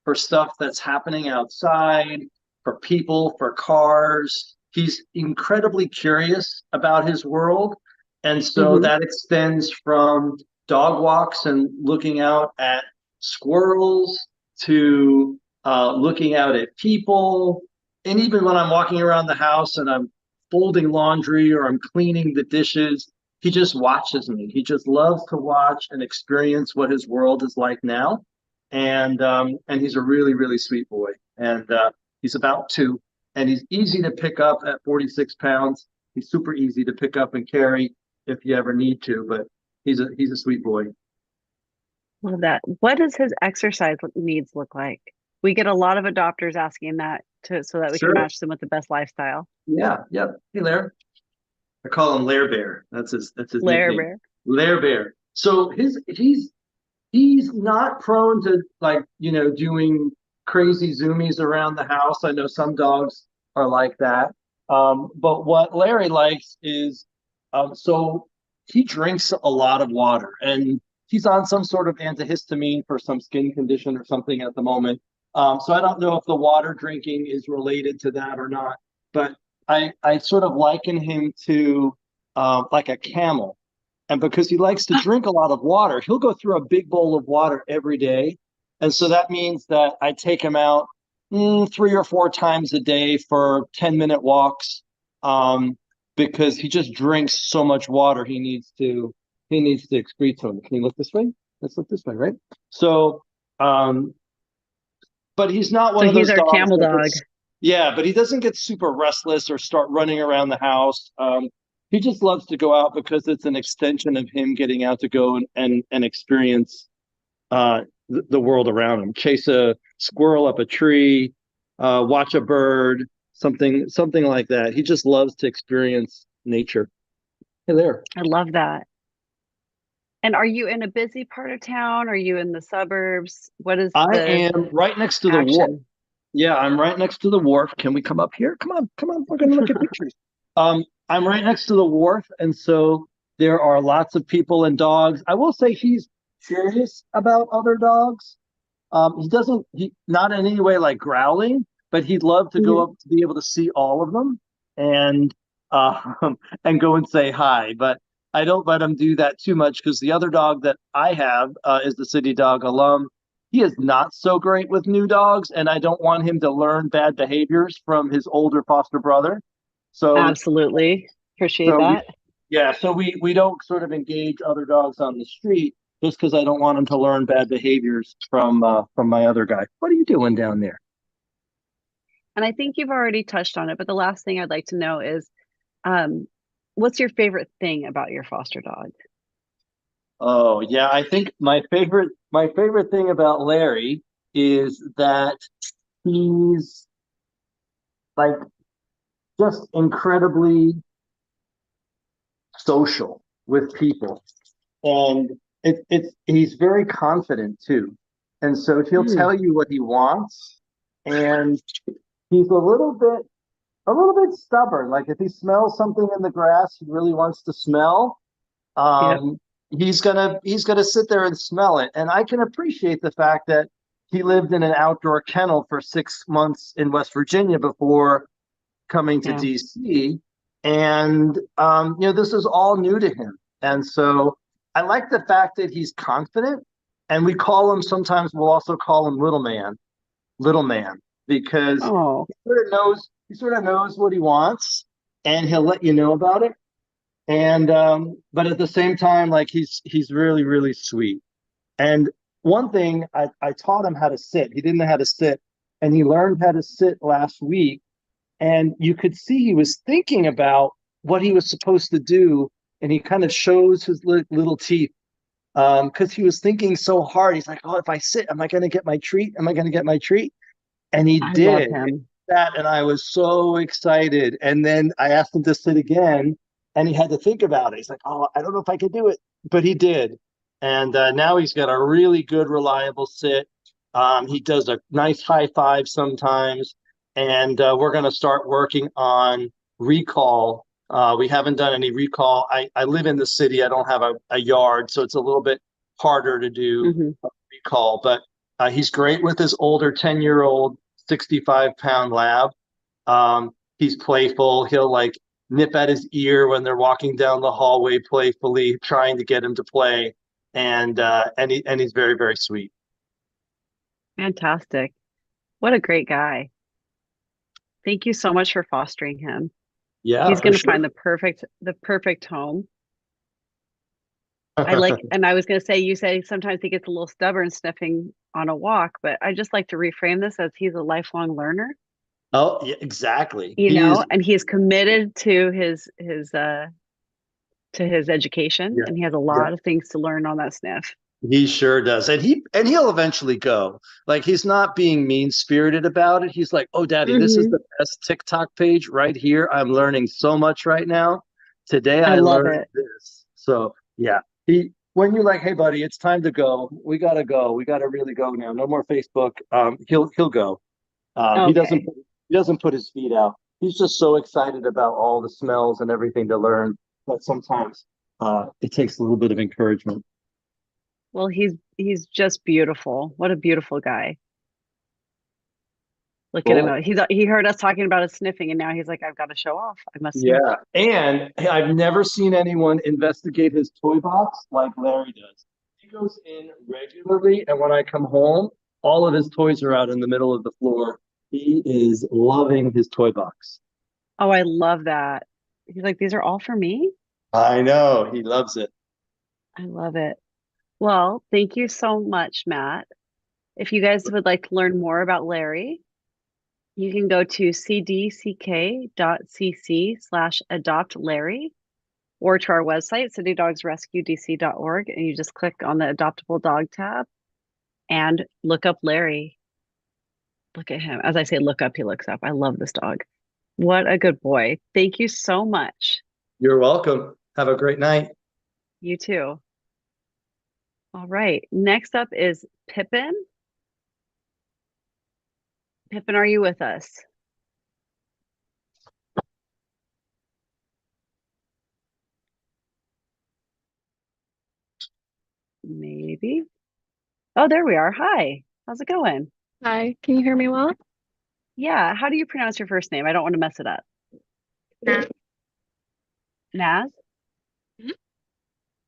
for stuff that's happening outside, for people, for cars. He's incredibly curious about his world. And so that extends from dog walks and looking out at squirrels to looking out at people. And even when I'm walking around the house and I'm folding laundry or I'm cleaning the dishes, he just watches me. He just loves to watch and experience what his world is like now. And he's a really, really sweet boy. And he's about 2. And he's easy to pick up at 46 pounds. He's super easy to pick up and carry if you ever need to, but he's a sweet boy. Love that. What does his exercise needs look like? We get a lot of adopters asking that so that we can match them with the best lifestyle. Yeah, yep. Hey, Lair. I call him Lair Bear. That's his Lair nickname. Bear. Lair Bear. So he's not prone to, like, doing crazy zoomies around the house. I know some dogs are like that. But what Larry likes is, so he drinks a lot of water, and he's on some sort of antihistamine for some skin condition or something at the moment. So I don't know if the water drinking is related to that or not, but I sort of liken him to like a camel. And because he likes to drink a lot of water, he'll go through a big bowl of water every day. And so that means that I take him out 3 or 4 times a day for 10-minute walks, because he just drinks so much water. He needs to excrete to him. Can you look this way? Let's look this way, right? So, but he's not one of those dogs. So he's our camel dog. Yeah, but he doesn't get super restless or start running around the house. He just loves to go out because it's an extension of him getting out to go and experience the world around him. Chase a squirrel up a tree, watch a bird, something like that. He just loves to experience nature. Hey there. I love that. And are you in a busy part of town? Are you in the suburbs? What is I the am right next to the wharf. action? Yeah, I'm right next to the wharf. Can we come up here? Come on. We're going to look at pictures. I'm right next to the wharf, and so there are lots of people and dogs. I will say he's curious about other dogs. He not in any way like growling, but he'd love to go up to be able to see all of them and and go and say hi. But I don't let him do that too much because the other dog that I have is the city dog alum. He is not so great with new dogs, and I don't want him to learn bad behaviors from his older foster brother. So, Absolutely. Appreciate so that. we don't sort of engage other dogs on the street just because I don't want him to learn bad behaviors from my other guy. What are you doing down there? And I think you've already touched on it, but the last thing I'd like to know is what's your favorite thing about your foster dog? Oh yeah, I think my favorite thing about Larry is that he's like just incredibly social with people, and he's very confident too, and so he'll Hmm. tell you what he wants, and he's a little bit stubborn. Like if he smells something in the grass he really wants to smell, Yep. um, he's gonna sit there and smell it. And I can appreciate the fact that he lived in an outdoor kennel for 6 months in West Virginia before coming to Yeah. DC, and this is all new to him. And so I like the fact that he's confident, and we call him sometimes. We'll also call him little man, because Oh, he sort of knows what he wants, and he'll let you know about it. And but at the same time, like he's really really sweet. And one thing I taught him how to sit. He didn't know how to sit, and he learned how to sit last week. And you could see he was thinking about what he was supposed to do, and he kind of shows his little teeth because he was thinking so hard. He's like, "Oh, if I sit, am I going to get my treat? Am I going to get my treat?" And he I love did him. that, and I was so excited. And then I asked him to sit again, and he had to think about it. He's like, "Oh, I don't know if I could do it," but he did. And now he's got a really good, reliable sit. He does a nice high five sometimes, and we're going to start working on recall. We haven't done any recall. I live in the city. I don't have a yard, so it's a little bit harder to do Hmm. recall. But he's great with his older 10-year-old 65-pound lab. He's playful. He'll like nip at his ear when they're walking down the hallway playfully, trying to get him to play. And he's very, very sweet. Fantastic. What a great guy. Thank you so much for fostering him. Yeah, He's for going to sure. find the perfect home. I like, and I was going to say, you say sometimes he gets a little stubborn sniffing on a walk, but I just like to reframe this as he's a lifelong learner, Oh, yeah, exactly. He is. and he is committed to his education, Yeah, and he has a yeah. lot of things to learn on that sniff. He sure does. And he'll eventually go. Like he's not being mean-spirited about it. He's like, "Oh, Daddy, this is Hmm. the best TikTok page right here. I'm learning so much right now. Today I I love learned it. this." So yeah. He when you're like, "Hey buddy, it's time to go. We gotta go. We gotta really go now. No more Facebook." He'll go. He doesn't Okay. he doesn't put his feet out. He's just so excited about all the smells and everything to learn that sometimes it takes a little bit of encouragement. Well, he's just beautiful. What a beautiful guy. Look at Cool. him. He heard us talking about his sniffing, and now he's like, I've got to show off. I must sniff. Yeah. And I've never seen anyone investigate his toy box like Larry does. He goes in regularly, and when I come home, all of his toys are out in the middle of the floor. He is loving his toy box. Oh, I love that. He's like, these are all for me. I know. He loves it. I love it. Well, thank you so much, Matt. If you guys would like to learn more about Larry, you can go to cdck.cc/adopt Larry or to our website, citydogsrescuedc.org, and you just click on the adoptable dog tab and look up Larry. Look at him. As I say, look up, he looks up. I love this dog. What a good boy. Thank you so much. You're welcome. Have a great night. You too. All right. Next up is Pippen. Pippen, are you with us? Maybe. Oh, there we are. Hi. How's it going? Hi, can you hear me well? Yeah. How do you pronounce your first name? I don't want to mess it up. Yeah. Naz? Mhm.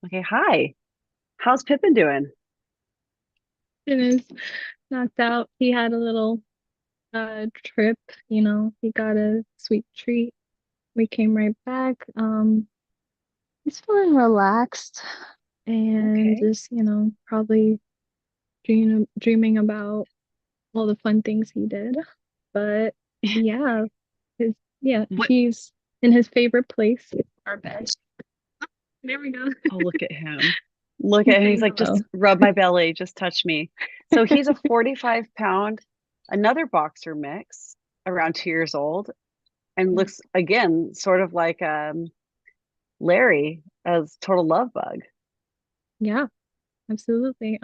Okay. Hi. How's Pippen doing? And is knocked out. He had a little trip, he got a sweet treat. We came right back. He's feeling relaxed and Okay. just, probably dreaming about all the fun things he did. But yeah, his What? he's in his favorite place, our bed. There we go. Oh, look at him. Look He's at him. He's saying like, just hello. rub my belly, just touch me. So he's a 45-pound, another boxer mix, around 2 years old, and looks again sort of like Larry as total love bug. Yeah, absolutely.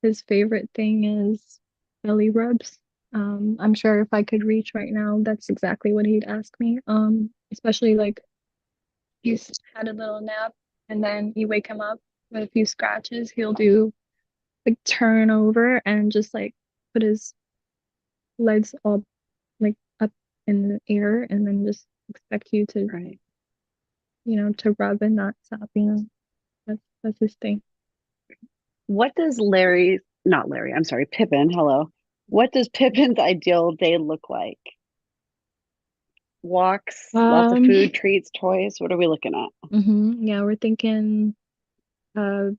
His favorite thing is belly rubs. I'm sure if I could reach right now, that's exactly what he'd ask me. Especially like he's had a little nap and then you wake him up with a few scratches, he'll do like turn over and just like put his legs all like up in the air and then just expect you to, Right. to rub and not stop, That's his thing. What does not Larry, I'm sorry, Pippin, hello. What does Pippin's ideal day look like? Walks, lots of Um, food, treats, toys. What are we looking at? yeah, we're thinking uh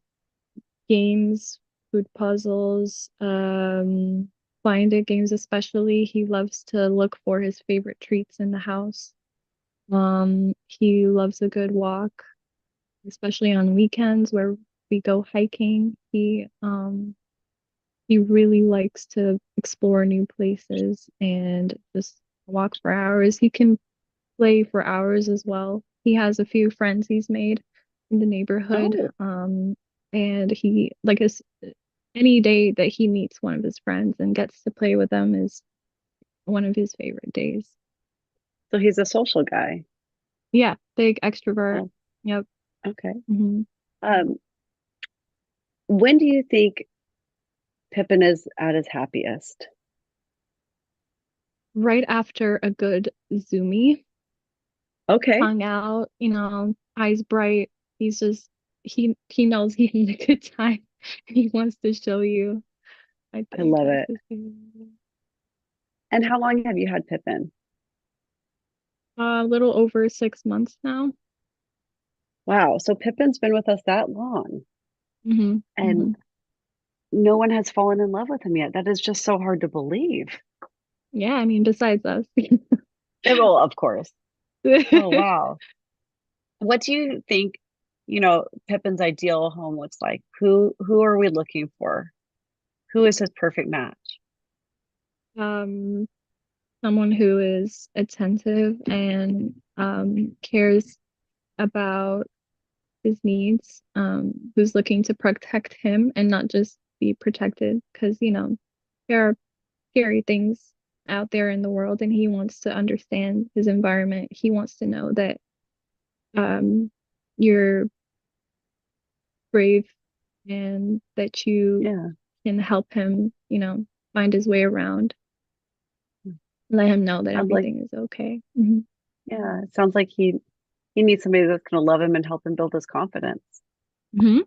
games, food puzzles, find it games especially. He loves to look for his favorite treats in the house. He loves a good walk, especially on weekends where we go hiking. He really likes to explore new places and just walk for hours. He can play for hours as well. He has a few friends he's made in the neighborhood. Oh, And he like any day that he meets one of his friends and gets to play with them is one of his favorite days. so he's a social guy. Yeah, big extrovert. Oh, Yep. okay. hmm Um, when do you think Pippin is at his happiest? Right after a good Zoomy, Okay. hung out, eyes bright. He's just he knows he had a good time. He wants to show you. I I think love that's it. his favorite. And how long have you had Pippin? A little over 6 months now. Wow. So Pippin's been with us that long, hmm and hmm no one has fallen in love with him yet. That is just so hard to believe. Yeah, I mean, besides us. Well, of course. Oh, wow. What do you think, Pippin's ideal home looks like? Who are we looking for? Who is his perfect match? Um, Someone who is attentive and cares about his needs, who's looking to protect him and not just be protected, because there are scary things out there in the world, and he wants to understand his environment. He wants to know that you're brave and that you Yeah. can help him, find his way around. Let him know that Sounds like, everything is okay. hmm yeah, it sounds like he needs somebody that's going to love him and help him build his confidence. hmm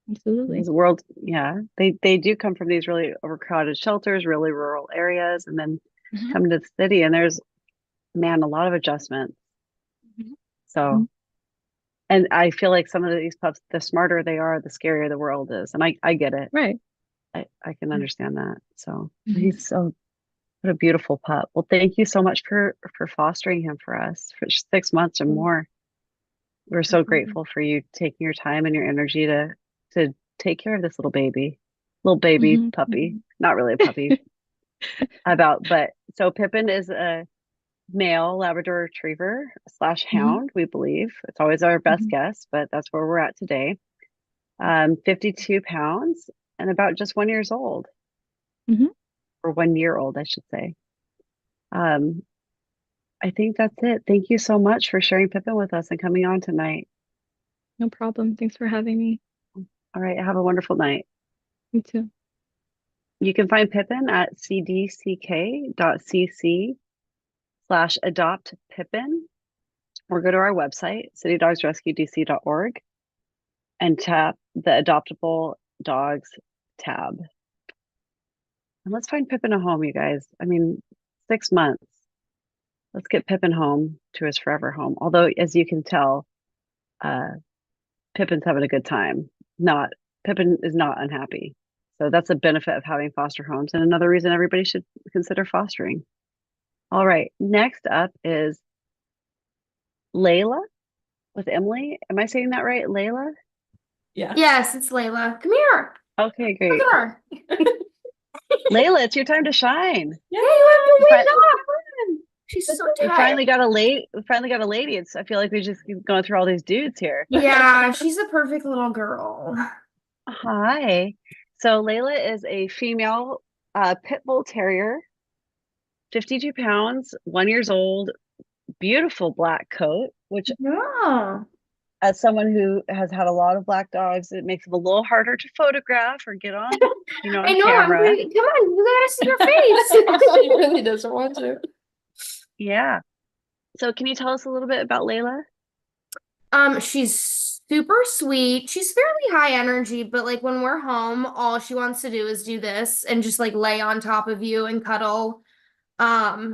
Absolutely. His world, yeah, they do come from these really overcrowded shelters, really rural areas, and then hmm come to the city, and there's, man, a lot of adjustments. hmm So, and I feel like some of these pups, the smarter they are, the scarier the world is, and I get it. Right. I can understand that. So hmm he's so what a beautiful pup. Well, thank you so much for fostering him for us for 6 months or more. We're so Absolutely. grateful for you taking your time and your energy to take care of this little baby hmm puppy. Not really a puppy, but so Pippin is a male Labrador Retriever / hmm hound, we believe. It's always our best hmm guess, but that's where we're at today. 52 pounds and about just 1 year old. Mhm. Or 1 year old, I should say. I think that's it. Thank you so much for sharing Pippin with us and coming on tonight. No problem. Thanks for having me. All right, have a wonderful night. You too. You can find Pippin at cdck.cc/adopt-pippin, or go to our website, citydogsrescuedc.org, and tap the adoptable dogs tab. And let's find Pippin a home, you guys. I mean, 6 months. Let's get Pippin home to his forever home. Although, as you can tell, Pippin's having a good time. Pippin is not unhappy. So that's a benefit of having foster homes, and another reason everybody should consider fostering. All right, next up is Leila with Emily. Am I saying that right, Leila? Yeah. Yes, it's Leila. Come here. Okay, great. Look at her. Leila, it's your time to shine. Yeah, you have to wake Fi- up. She's so We tired. finally got a lady. I feel like we just keep going through all these dudes here. Yeah, she's a perfect little girl. Hi. So Leila is a female Pit Bull Terrier, 52 pounds, 1 year old, beautiful black coat, which Yeah. as someone who has had a lot of black dogs, it makes them a little harder to photograph or get on, on I know. camera. Come on, you gotta see your face. He really doesn't want to. Yeah. So can you tell us a little bit about Leila? She's super sweet. She's fairly high energy, but like when we're home, all she wants to do is do this and just like lay on top of you and cuddle.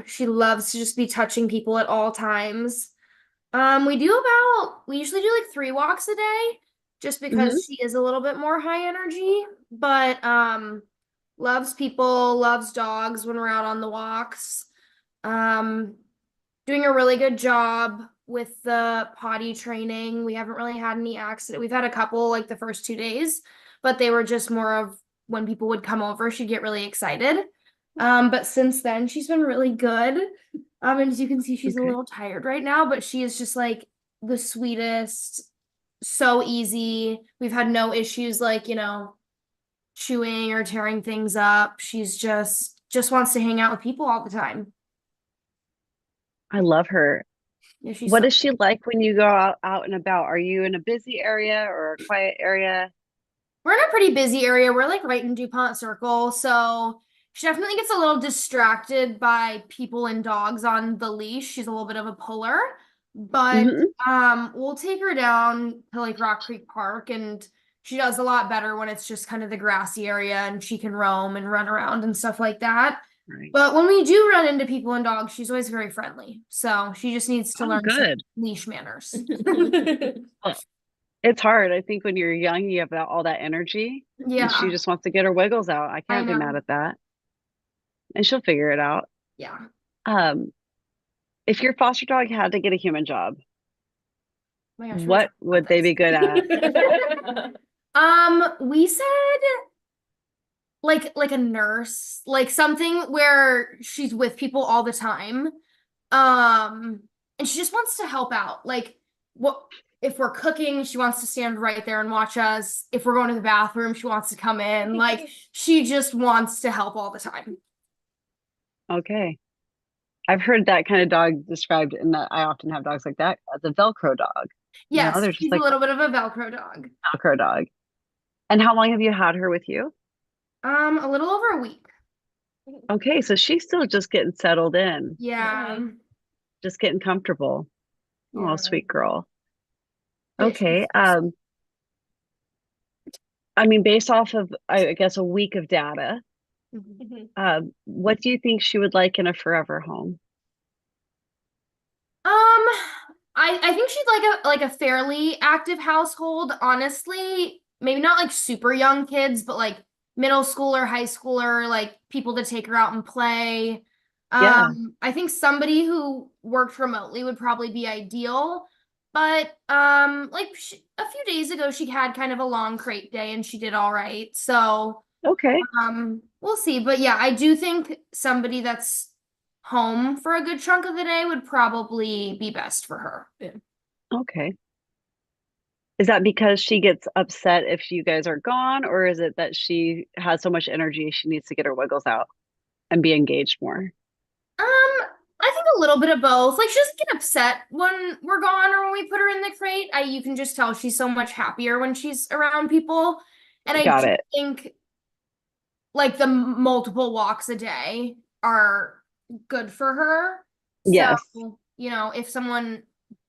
She loves to just be touching people at all times. We usually do like 3 walks a day just because she is a little bit more high energy, but loves people, loves dogs when we're out on the walks. Doing a really good job with the potty training. We haven't really had any accident. We've had a couple like the first 2 days, but they were just more of when people would come over, she'd get really excited. But since then she's been really good. And as you can see, she's a little tired right now, but she is just like the sweetest, so easy. We've had no issues like, chewing or tearing things up. She's just wants to hang out with people all the time. I love her. Yeah, she's What so is she like when you go out and about? Are you in a busy area or a quiet area? We're in a pretty busy area. We're like right in DuPont Circle, so she definitely gets a little distracted by people and dogs on the leash. She's a little bit of a puller, but we'll take her down to like Rock Creek Park, and she does a lot better when it's just kind of the grassy area and she can roam and run around and stuff like that. Right. But when we do run into people and dogs, she's always very friendly. So she just needs to learn some good. leash manners. It's hard. I think when you're young, you have all that energy. Yeah. And she just wants to get her wiggles out. I can't be know. mad at that. And she'll figure it out. Yeah. If your foster dog had to get a human job, Oh my gosh, what would they be good at? We said like a nurse, like something where she's with people all the time. And she just wants to help out. Like what if we're cooking, she wants to stand right there and watch us. If we're going to the bathroom, she wants to come in. Like she just wants to help all the time. Okay. I've heard that kind of dog described in that I often have dogs like that as a Velcro dog. Yes, they're just she's like a little bit of a Velcro dog. Velcro dog. And how long have you had her with you? A little over a week. Okay, so she's still just getting settled in. Yeah. Just getting comfortable. Oh, sweet girl. Yeah, Okay. I mean, based off of, I guess, a week of data, what do you think she would like in a forever home? I think she'd like a fairly active household, honestly. Maybe not like super young kids, but like middle schooler, high schooler, like people to take her out and play. Yeah. I think somebody who worked remotely would probably be ideal. But like a few days ago, she had kind of a long crate day and she did all right. So okay, we'll see. But yeah, I do think somebody that's home for a good chunk of the day would probably be best for her. Okay. Is that because she gets upset if you guys are gone, or is it that she has so much energy she needs to get her wiggles out and be engaged more? I think a little bit of both. Like, she doesn't get upset when we're gone or when we put her in the crate. You can just tell she's so much happier when she's around people. And I Got do it. think like the multiple walks a day are good for her. Yes. So, if someone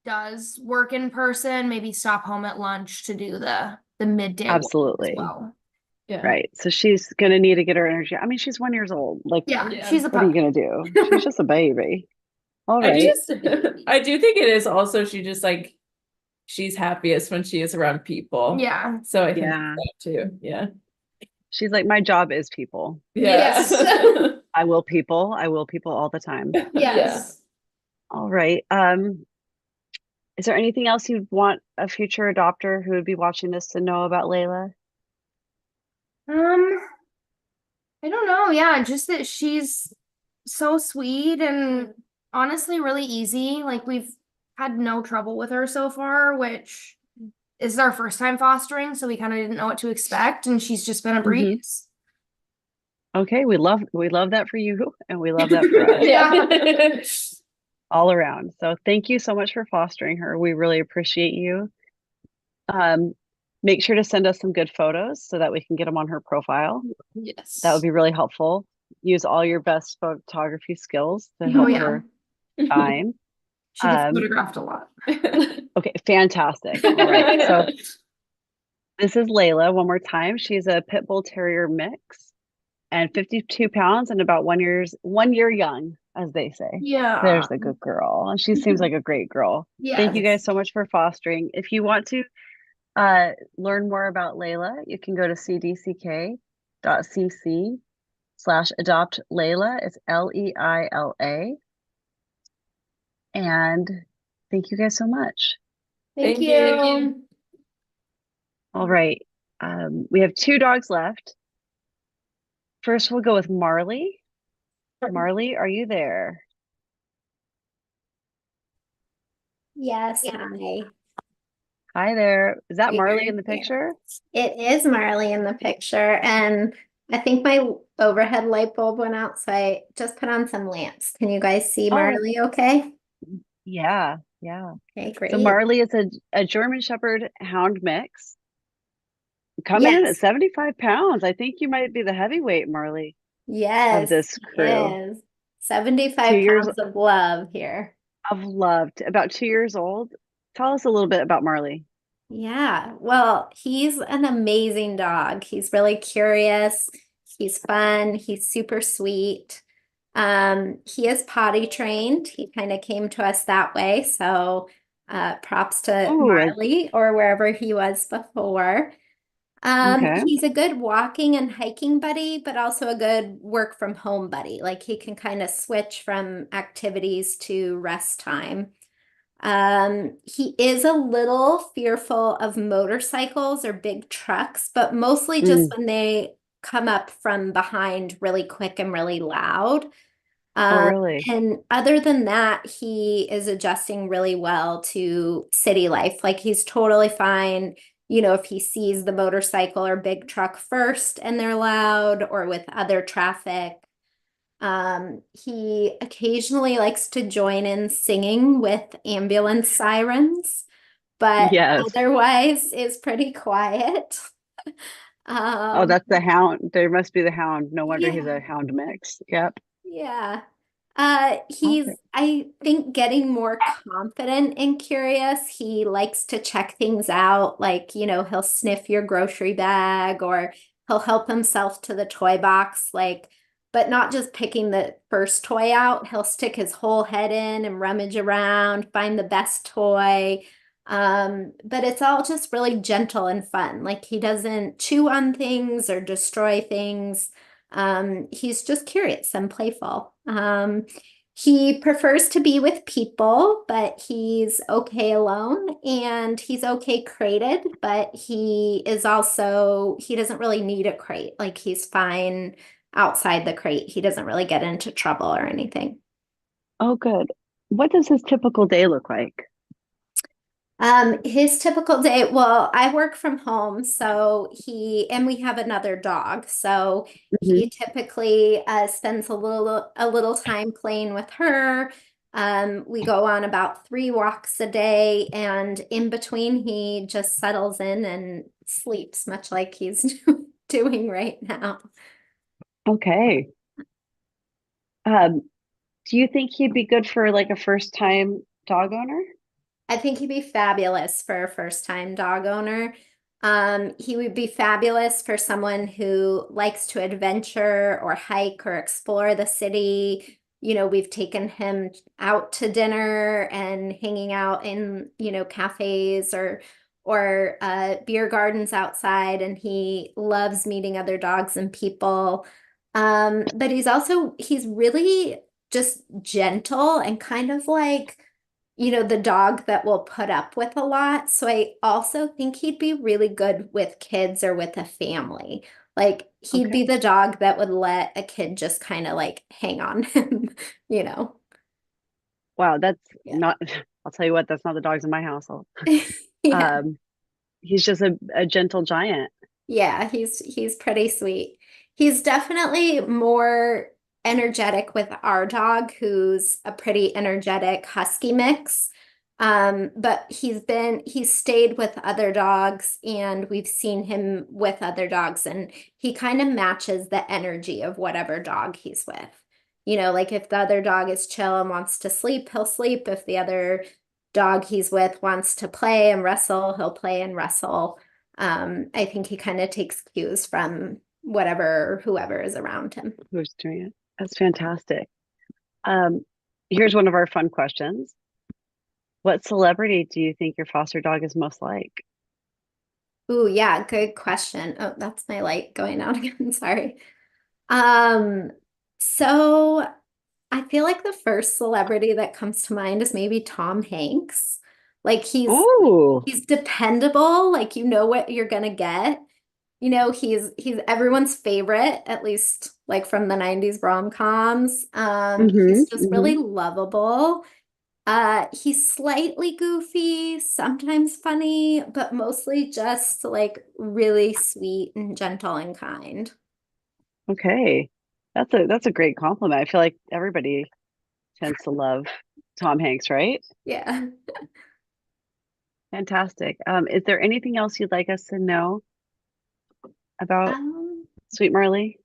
does work in person, maybe stop home at lunch to do the midday walk as Absolutely. well. Yeah. Right. So she's going to need to get her energy. I mean, she's 1 year old. Like, Yeah, she's a what are you puppy. going to do? She's just a baby. All I right. I do think it is also she just like she's happiest when she is around people. Yeah. So I think Yeah. that too. Yeah. She's like, my job is people. Yes. I will people. I will people all the time. Yes. All right. Is there anything else you'd want a future adopter who would be watching this to know about Leila? I don't know. Yeah, just that she's so sweet and honestly really easy. Like, we've had no trouble with her so far, which is our first time fostering, so we kind of didn't know what to expect, and she's just been a breeze. Okay, we love that for you, and we love that for us. Yeah. All around. So thank you so much for fostering her. We really appreciate you. Make sure to send us some good photos so that we can get them on her profile. Yes. That would be really helpful. Use all your best photography skills to help her shine. She gets photographed a lot. Okay, fantastic. All right. So this is Leila one more time. She's a Pit Bull Terrier mix and 52 pounds and about 1 year young, as they say. Yeah. There's the good girl. And she seems like a great girl. Thank you guys so much for fostering. If you want to learn more about Leila, you can go to cdck.cc/adopt Leila. It's Leila. And thank you guys so much. Thank you. All right. We have 2 dogs left. First, we'll go with Marley. Marley, are you there? Yes, hi. Hi there. Is that Marley in the Yeah. picture? It is Marley in the picture, and I think my overhead light bulb went out, so I just put on some lamps. Can you guys see Marley okay? Yeah. Okay, great. So Marley is a German Shepherd Hound mix. Coming in at 75 pounds. I think you might be the heavyweight, Marley, of this crew. Yes. 75 2 years pounds of love here. of love. About 2 years old. Tell us a little bit about Marley. Yeah, well, he's an amazing dog. He's really curious. He's fun. He's super sweet. He is potty trained. He kind of came to us that way. So props to Marley or wherever he was before. Okay. He's a good walking and hiking buddy, but also a good work from home buddy. Like, he can kind of switch from activities to rest time. He is a little fearful of motorcycles or big trucks, but mostly just when they come up from behind really quick and really loud. Really? And other than that, he is adjusting really well to city life. Like, he's totally fine, if he sees the motorcycle or big truck first and they're loud, or with other traffic. He occasionally likes to join in singing with ambulance sirens, but otherwise is pretty quiet. Oh, that's the hound. There must be the hound. No wonder he's a hound mix. Yep. Yeah. He's, I think, getting more confident and curious. He likes to check things out. Like, he'll sniff your grocery bag, or he'll help himself to the toy box, but not just picking the first toy out. He'll stick his whole head in and rummage around, find the best toy. But it's all just really gentle and fun. Like, he doesn't chew on things or destroy things. He's just curious and playful. He prefers to be with people, but he's okay alone, and he's okay crated, but he doesn't really need a crate. Like, he's fine outside the crate. He doesn't really get into trouble or anything. Oh, good. What does his typical day look like? His typical day, well, I work from home, so and we have another dog, so he typically spends a little time playing with her. We go on about 3 walks a day, and in between he just settles in and sleeps, much like he's doing right now. Okay. Do you think he'd be good for like a first time dog owner? I think he'd be fabulous for a first-time dog owner. He would be fabulous for someone who likes to adventure or hike or explore the city. You know, we've taken him out to dinner and hanging out in, cafes or beer gardens outside, and he loves meeting other dogs and people. But he's really just gentle and kind of like the dog that will put up with a lot. So I also think he'd be really good with kids or with a family. Like he'd be the dog that would let a kid just kind of like hang on him. Wow, that's Yeah. not, I'll tell you what, that's not the dogs in my household. Yeah. He's just a gentle giant. Yeah, he's pretty sweet. He's definitely more energetic with our dog, who's a pretty energetic husky mix. But he's stayed with other dogs, and we've seen him with other dogs, and he kind of matches the energy of whatever dog he's with. Like if the other dog is chill and wants to sleep, he'll sleep. If the other dog he's with wants to play and wrestle, he'll play and wrestle. I think he kind of takes cues from whoever is around him. Who's doing it? That's fantastic. Here's one of our fun questions. What celebrity do you think your foster dog is most like? Ooh, yeah, good question. Oh, that's my light going out again. Sorry. So I feel like the first celebrity that comes to mind is maybe Tom Hanks. Like he's dependable, like you know what you're gonna get. He's everyone's favorite, at least like from the 90s rom-coms. He's just really lovable. He's slightly goofy, sometimes funny, but mostly just like really sweet and gentle and kind. Okay. That's a great compliment. I feel like everybody tends to love Tom Hanks, right? Yeah. Fantastic. Is there anything else you'd like us to know about Sweet Marley?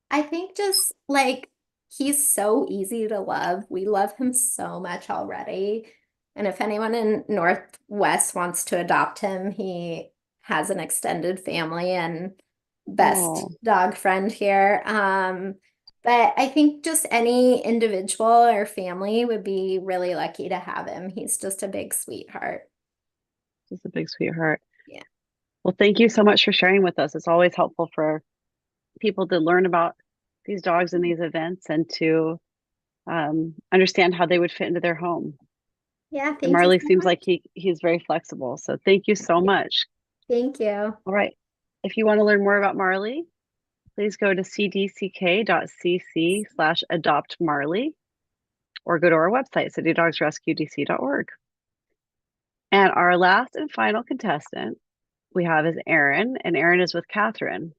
I think just like he's so easy to love. We love him so much already. And if anyone in Northwest wants to adopt him, he has an extended family and best dog friend here. But I think just any individual or family would be really lucky to have him. He's just a big sweetheart. Just a big sweetheart. Yeah. Well, thank you so much for sharing with us. It's always helpful for people to learn about these dogs and these events and to understand how they would fit into their home. Yeah, and Marley seems like he's very flexible. So thank you so much. Thank you. All right. If you want to learn more about Marley, please go to cdck.cc/adoptmarley or go to our website, citydogsrescuedc.org. And our last and final contestant we have is Erin, and Erin is with Catherine.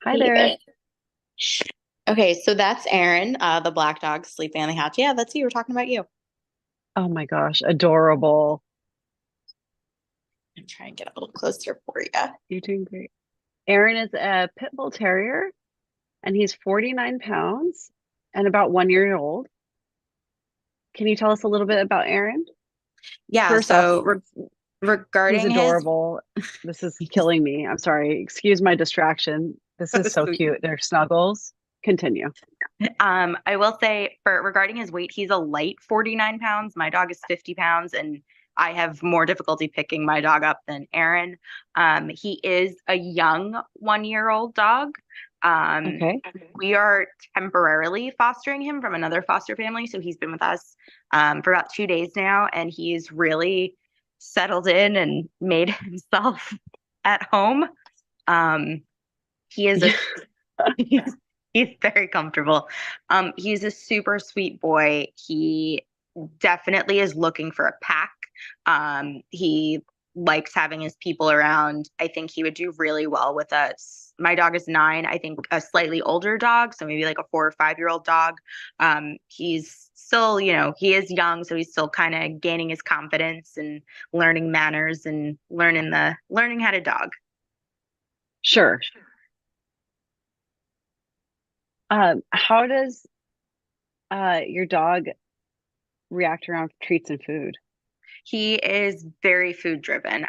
Hi there. Okay, so that's Erin, the black dog sleeping on the couch. Yeah, that's you. We're talking about you. Oh my gosh, adorable. I'm trying to get a little closer for you. You're doing great. Erin is a Pit Bull Terrier, and he's 49 pounds and about 1 year old. Can you tell us a little bit about Erin? Yeah, First so off, regarding he's adorable. This is killing me. I'm sorry. Excuse my distraction. This is so cute. They're snuggles. Continue. I will say regarding his weight, he's a light 49 pounds. My dog is 50 pounds, and I have more difficulty picking my dog up than Erin. He is a young 1 year old dog. We are temporarily fostering him from another foster family. So he's been with us for about 2 days now, and he's really settled in and made himself at home. He is he's very comfortable. He's a super sweet boy. He definitely is looking for a pack. He likes having his people around. I think he would do really well with us. My dog is 9. I think a slightly older dog, so maybe like a 4 or 5-year-old dog. He's still, he is young, so he's still kind of gaining his confidence and learning manners and learning how to dog. Sure. How does your dog react around treats and food? He is very food driven.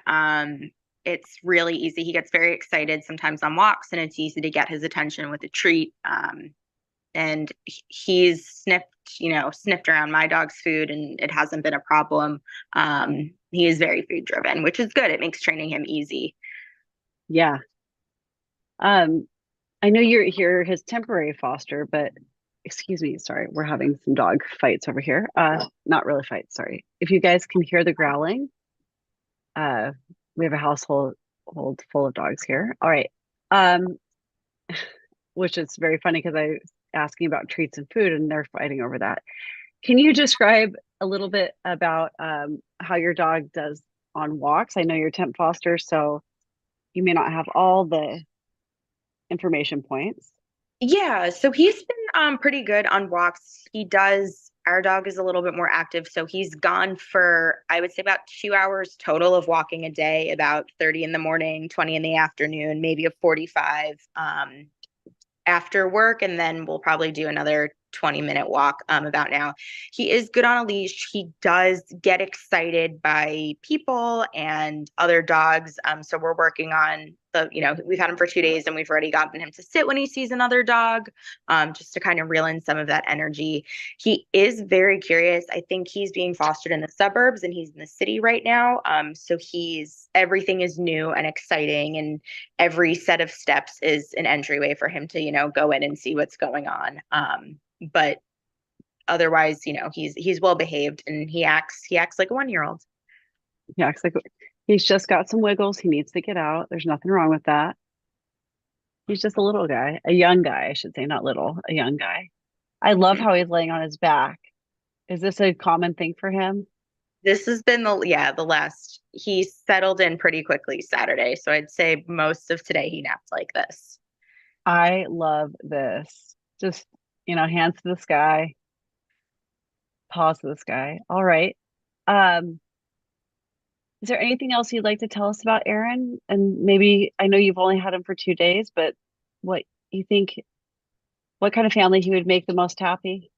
It's really easy. He gets very excited sometimes on walks, and it's easy to get his attention with a treat. And he's sniffed around my dog's food, and it hasn't been a problem. He is very food driven, which is good. It makes training him easy. Yeah. I know you're his temporary foster, but excuse me, sorry, we're having some dog fights over here. Not really fights, sorry. If you guys can hear the growling, we have a household full of dogs here. All right. Which is very funny because I was asking about treats and food and they're fighting over that. Can you describe a little bit about how your dog does on walks? I know you're temp foster, so you may not have all the information points. Yeah, so he's been pretty good on walks. Our dog is a little bit more active, so he's gone for, I would say, about 2 hours total of walking a day, about 30 in the morning, 20 in the afternoon, maybe a 45 after work, and then we'll probably do another 20-minute walk about now. He is good on a leash. He does get excited by people and other dogs. So we're working on we've had him for 2 days and we've already gotten him to sit when he sees another dog, just to kind of reel in some of that energy. He is very curious. I think he's being fostered in the suburbs and he's in the city right now. So everything is new and exciting, and every set of steps is an entryway for him to, go in and see what's going on. But otherwise, he's well behaved and he acts like a 1-year-old. He acts like he's just got some wiggles. He needs to get out. There's nothing wrong with that. He's just a little guy, a young guy, I should say, not little, a young guy. I love how he's laying on his back. Is this a common thing for him? This has been he settled in pretty quickly Saturday. So I'd say most of today he napped like this. I love this. Just, hands to the sky, paws to the sky. All right. Is there anything else you'd like to tell us about Aaron? And maybe, I know you've only had him for 2 days, but what you think, what kind of family he would make the most happy?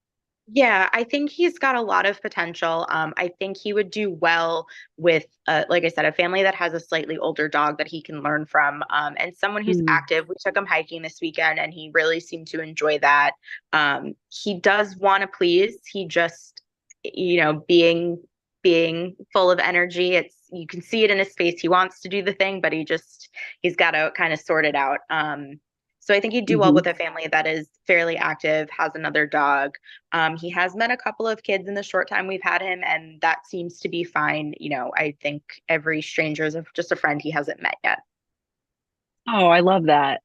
Yeah, I think he's got a lot of potential. I think he would do well with, like I said, a family that has a slightly older dog that he can learn from, and someone who's active. We took him hiking this weekend and he really seemed to enjoy that. He does want to please. He just, being full of energy, you can see it in his face. He wants to do the thing, but he's got to kind of sort it out. So I think he'd do well with a family that is fairly active, has another dog. He has met a couple of kids in the short time we've had him, and that seems to be fine. I think every stranger is just a friend he hasn't met yet. Oh, I love that.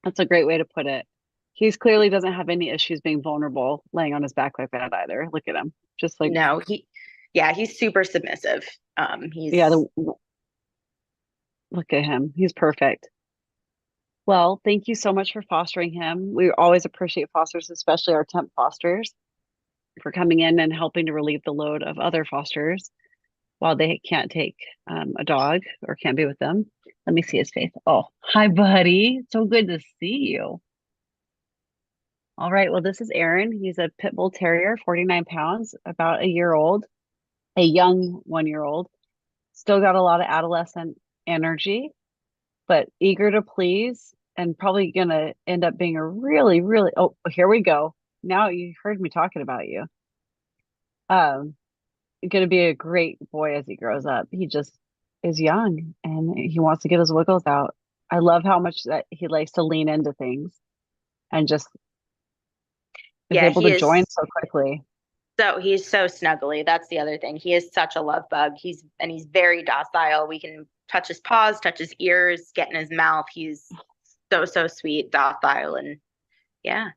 That's a great way to put it. He's clearly doesn't have any issues being vulnerable, laying on his back like that either. Look at him. Just like, no, he's super submissive. Look at him. He's perfect. Well, thank you so much for fostering him. We always appreciate fosters, especially our temp fosters, for coming in and helping to relieve the load of other fosters while they can't take a dog or can't be with them. Let me see his face. Oh, hi, buddy. So good to see you. All right. Well, this is Aaron. He's a Pit Bull Terrier, 49 pounds, about a year old, a young 1-year-old. Still got a lot of adolescent energy, but eager to please, and probably going to end up being a really, really, oh, here we go. Now you heard me talking about you. Going to be a great boy as he grows up. He just is young and he wants to get his wiggles out. I love how much that he likes to lean into things and just is able to join so quickly. So he's so snuggly. That's the other thing. He is such a love bug. He's very docile. We can touch his paws, touch his ears, get in his mouth. He's so sweet, docile, and yeah.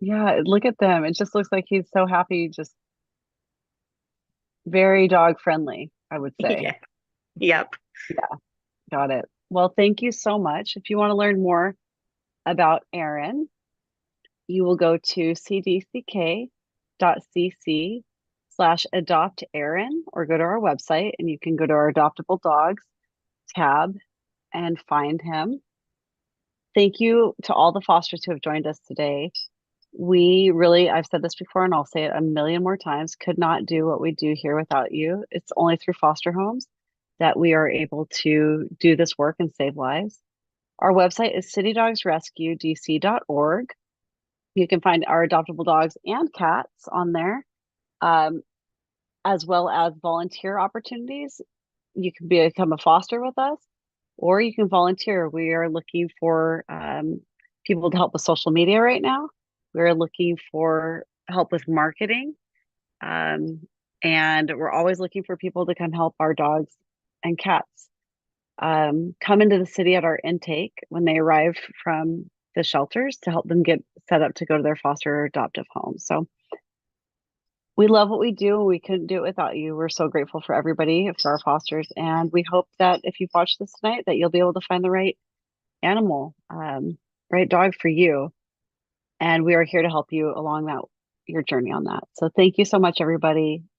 Yeah, look at them. It just looks like he's so happy. Just very dog friendly, I would say. Yeah. Yep. Yeah, got it. Well, thank you so much. If you want to learn more about Erin, you will go to cdck.cc/adopt Erin, or go to our website and you can go to our adoptable dogs tab and find him. Thank you to all the fosters who have joined us today. We really, I've said this before and I'll say it a million more times, could not do what we do here without you. It's only through foster homes that we are able to do this work and save lives. Our website is citydogsrescuedc.org. You can find our adoptable dogs and cats on there, as well as volunteer opportunities. You can become a foster with us, or you can volunteer. We are looking for people to help with social media right now. We're looking for help with marketing. And we're always looking for people to come help our dogs and cats. Come into the city at our intake when they arrive from the shelters to help them get set up to go to their foster or adoptive home. So we love what we do. We couldn't do it without you. We're so grateful for everybody, for our fosters. And we hope that if you've watched this tonight, that you'll be able to find the right animal, right dog for you. And we are here to help you along your journey on that. So thank you so much, everybody.